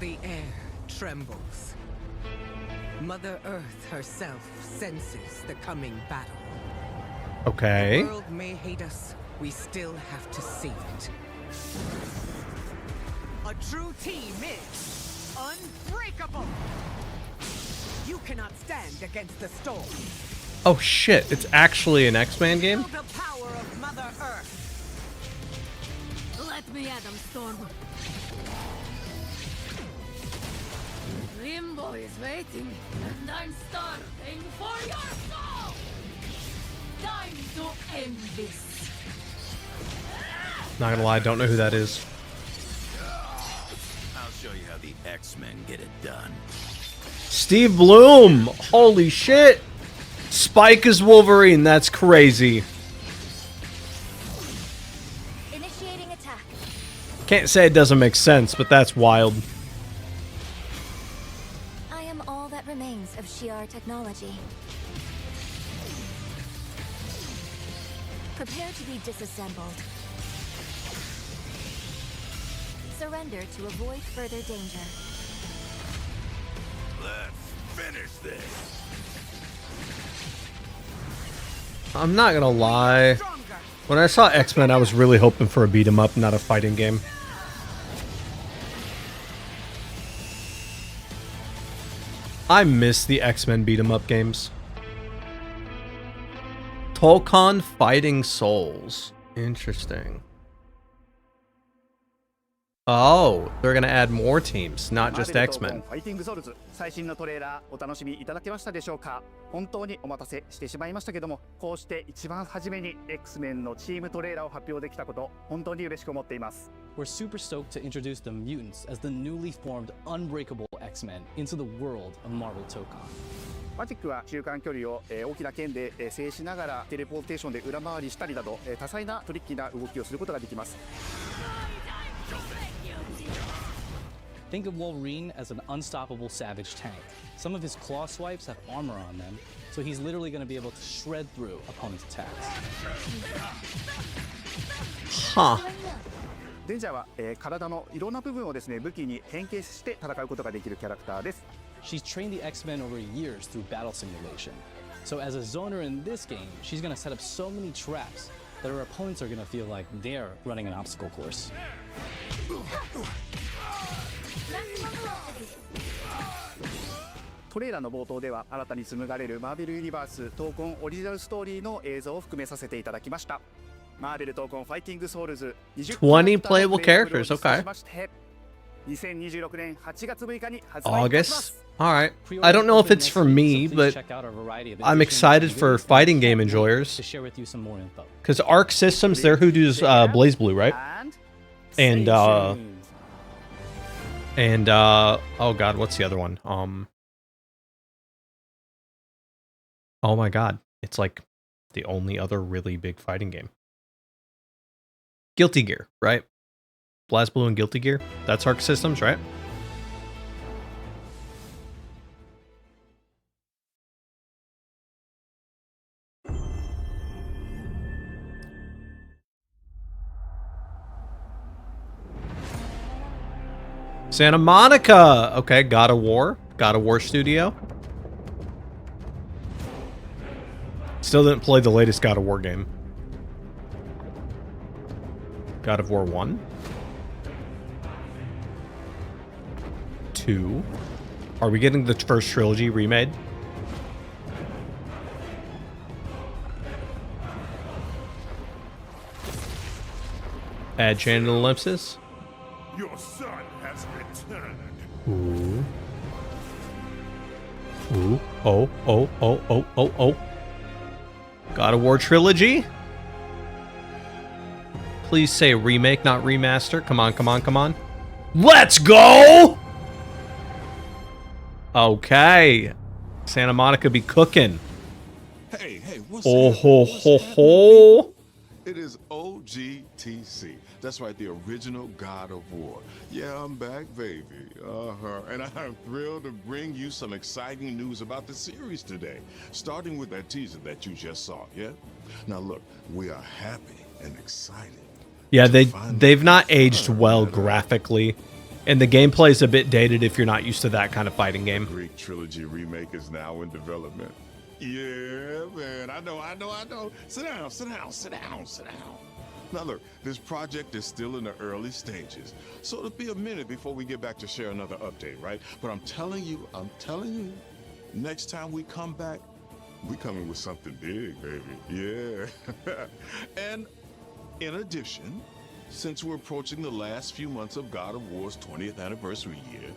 The air trembles. Mother Earth herself senses the coming battle. Okay. The world may hate us, we still have to save it. A true team is unbreakable. You cannot stand against the storm. Oh shit, it's actually an X-Men game? Feel the power of Mother Earth. Let me at them, Storm. Limbo is waiting, and I'm starving for your soul! Time to end this. Not gonna lie, I don't know who that is. I'll show you how the X-Men get it done. Steve Bloom! Holy shit! Spike is Wolverine, that's crazy. Initiating attack. Can't say it doesn't make sense, but that's wild. I am all that remains of Shi'ar technology. Prepare to be disassembled. Surrender to avoid further danger. Let's finish this. I'm not gonna lie. When I saw X-Men, I was really hoping for a beat 'em up, not a fighting game. I miss the X-Men beat 'em up games. Tolkien Fighting Souls. Interesting. Oh, they're gonna add more teams, not just X-Men. ファイティングソウルズ最新のトレーラーお楽しみいただけましたでしょうか。本当にお待たせしてしまいましたけども、こうして一番初めに X-Men のチームトレーラーを発表できたこと、本当に嬉しく思っています。We're super stoked to introduce the mutants as the newly formed unbreakable X-Men into the world of Marvel Tokon. マジックは中間距離を大きな剣で制しながらテレポーテーションで裏回りしたりなど多彩なトリッキーな動きをすることができます。Think of Wolverine as an unstoppable savage tank. Some of his claw swipes have armor on them, so he's literally going to be able to shred through opponents' attacks. Huh. デンジャーは体のいろんな部分をですね武器に変形して戦うことができるキャラクターです。She's trained the X-Men over years through battle simulation. So as a zoner in this game, she's going to set up so many traps that her opponents are going to feel like they're running an obstacle course. トレーラーの冒頭では新たに紡がれるマーベルユニバース闘魂オリジナルストーリーの映像を含めさせていただきました。マーベル闘魂ファイティングソウルズ20 playable characters, okay. 2026年8月6日に発売いたしま August? す。 Alright. I don't know if it's for me, but I'm excited for fighting game enjoyers. To share with you some more info. Because Arc Systems, they're who does Blaze Blue, right? And oh god, what's the other one? Oh my god, it's like the only other really big fighting game. Guilty Gear, right? BlazBlue and Guilty Gear. That's Arc Systems, right? Santa Monica. Okay, God of War. God of War Studio. Still didn't play the latest God of War game. God of War 1. 2. Are we getting the first trilogy remade? Add channel ellipsis. Your son has returned. Ooh. Ooh. Oh, oh, oh, oh, oh, oh. God of War trilogy. Please say remake, not remaster. Come on, come on, come on. Let's go! Okay. Santa Monica be cooking. Hey, what's Oh, ho, happening? ho, ho. It is OGTC. That's right, the original God of War. Yeah, I'm back, baby. And I'm thrilled to bring you some exciting news about the series today, starting with that teaser that you just saw, yeah? Now look, we are happy and excited. Yeah, they've not aged well graphically, and the gameplay is a bit dated if you're not used to that kind of fighting game. Greek trilogy remake is now in development. Yeah, man, I know. Sit down. Now look, this project is still in the early stages, so it'll be a minute before we get back to share another update, right? But I'm telling you, next time we come back, we coming with something big, baby. Yeah. And in addition, since we're approaching the last few months of God of War's 20th anniversary year,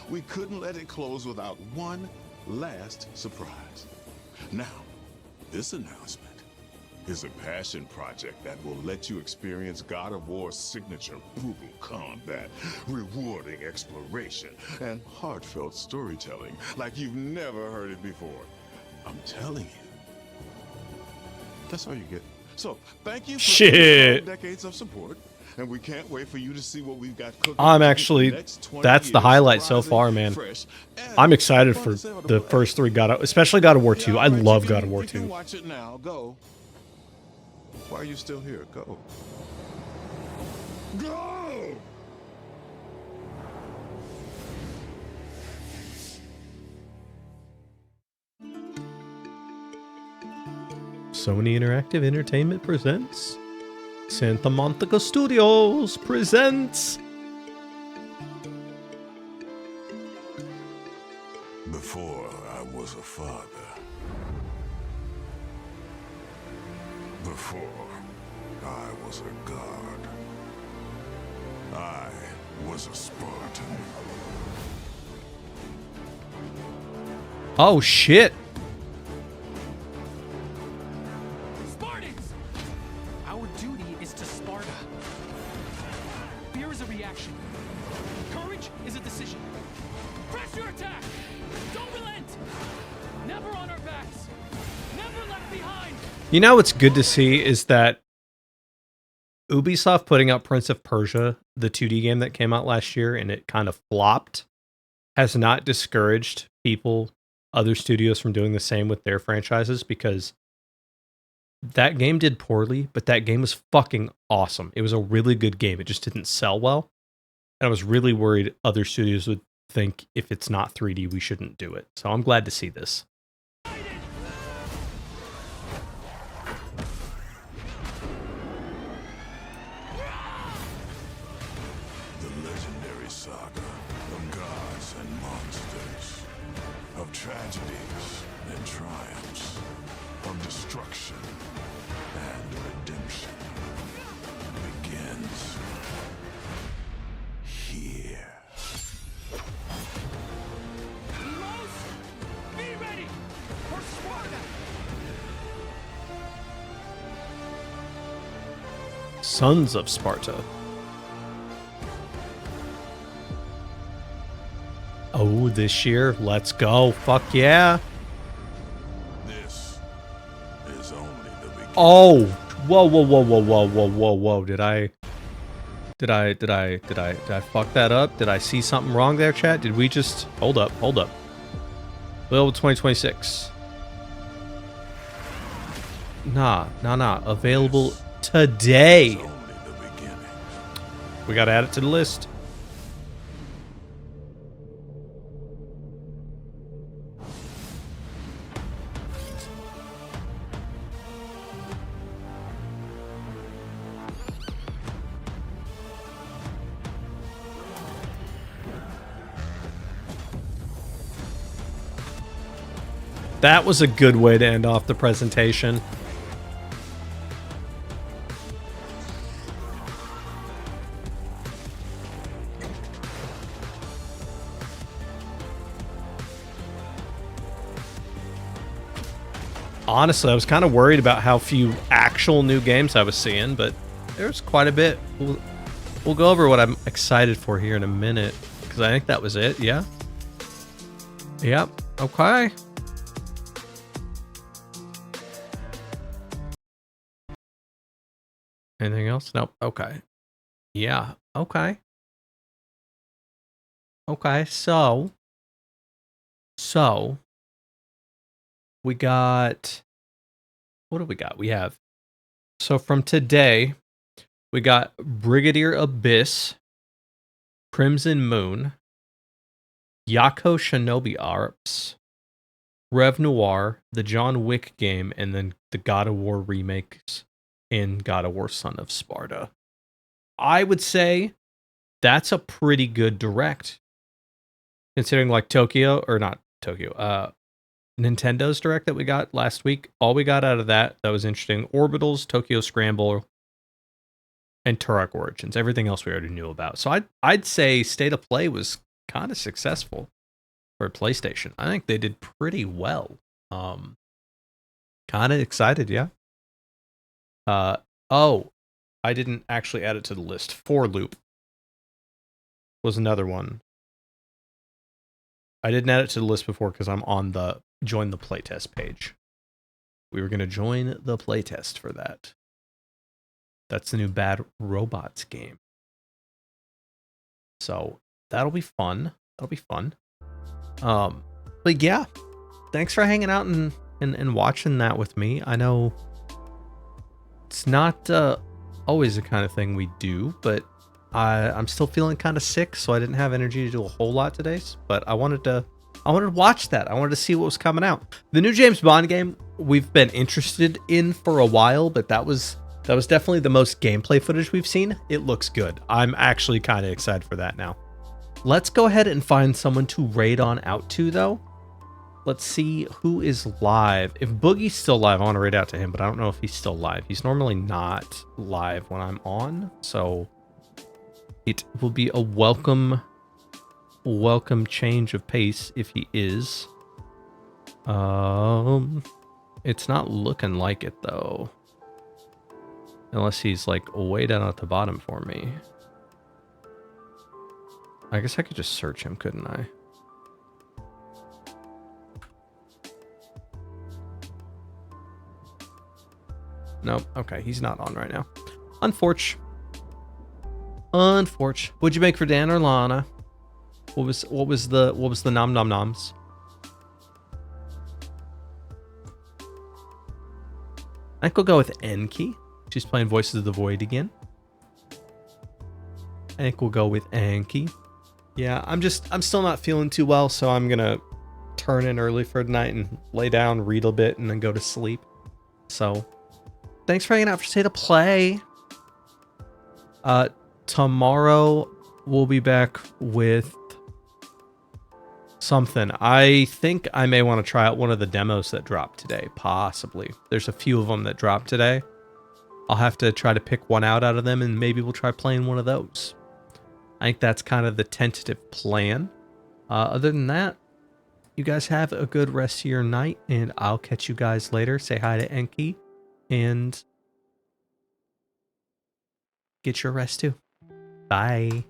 we couldn't let it close without one last surprise. Now, this announcement is a passion project that will let you experience God of War's signature brutal combat, rewarding exploration, and heartfelt storytelling like you've never heard it before. I'm telling you. That's all you get. So, thank you for 5 decades of support, and we can't wait for you to see what we've got cooking. I'm actually, that's the highlight so far, man. I'm excited for the first 3 especially God of War 2. I love God of War 2. Watch it now. Go. Why are you still here? Go. Go! Sony Interactive Entertainment presents Santa Monica Studios presents Before I was a father. Before I was a god. I was a Spartan. Oh shit. Spartans! Our duty is to Sparta. Fear is a reaction. Courage is a decision. Press your attack! Don't relent! Never on our backs! Never left behind! You know what's good to see is that Ubisoft putting out Prince of Persia, the 2D game that came out last year and it kind of flopped, has not discouraged people, other studios from doing the same with their franchises, because that game did poorly, but that game was fucking awesome. It was a really good game. It just didn't sell well. And I was really worried other studios would think if it's not 3D, we shouldn't do it. So I'm glad to see this. Of tragedies and triumphs, of destruction and redemption begins here. Heroes, be ready for Sparta! Sons of Sparta. Oh, this year, let's go. Fuck yeah. This is only the beginning. Oh, whoa. Did I fuck that up? Did I see something wrong there, chat? Did we just hold up. Available 2026. Nah. Available today. We gotta add it to the list. That was a good way to end off the presentation. Honestly, I was kind of worried about how few actual new games I was seeing, but there's quite a bit. We'll go over what I'm excited for here in a minute, because I think that was it, yeah? Yep, okay. Anything else? Nope, okay. Yeah, okay. Okay, so we got, what do we got? We have, so from today, we got Brigadier Abyss, Crimson Moon, Yako Shinobi Arps, Rev Noir, the John Wick game, and then the God of War remakes in God of War Son of Sparta. I would say that's a pretty good direct, considering like Nintendo's direct that we got last week. All we got out of that was interesting: Orbitals, Tokyo Scramble, and Turok Origins. Everything else we already knew about. So I'd say State of Play was kind of successful for PlayStation. I think they did pretty well. Kind of excited, yeah. Oh, I didn't actually add it to the list. For Loop was another one. I didn't add it to the list before because I'm on the join the playtest page. We were going to join the playtest for that. That's the new Bad Robots game. So that'll be fun. That'll be fun. But yeah, thanks for hanging out and watching that with me. I know it's not always the kind of thing we do, but I'm still feeling kind of sick, so I didn't have energy to do a whole lot today. But I wanted to watch that. I wanted to see what was coming out. The new James Bond game we've been interested in for a while, but that was definitely the most gameplay footage we've seen. It looks good. I'm actually kind of excited for that now. Let's go ahead and find someone to raid on out to, though. Let's see who is live. If Boogie's still live, I want to raid out to him, but I don't know if he's still live. He's normally not live when I'm on, so it will be a welcome change of pace if he is. It's not looking like it, though. Unless he's like way down at the bottom for me. I guess I could just search him, couldn't I? Nope. Okay, he's not on right now. Unfortunate. What'd you make for Dan or Lana? What was the nom nom noms? I think we'll go with Enki. She's playing Voices of the Void again. I think we'll go with Enki. Yeah, I'm still not feeling too well, so I'm gonna turn in early for tonight and lay down, read a bit, and then go to sleep. So, thanks for hanging out for State of Play. Tomorrow we'll be back with something. I think I may want to try out one of the demos that dropped today, possibly. There's a few of them that dropped today. I'll have to try to pick one out of them, and maybe we'll try playing one of those. I think that's kind of the tentative plan. Other than that, you guys have a good rest of your night, and I'll catch you guys later. Say hi to Enki, and get your rest too. Bye.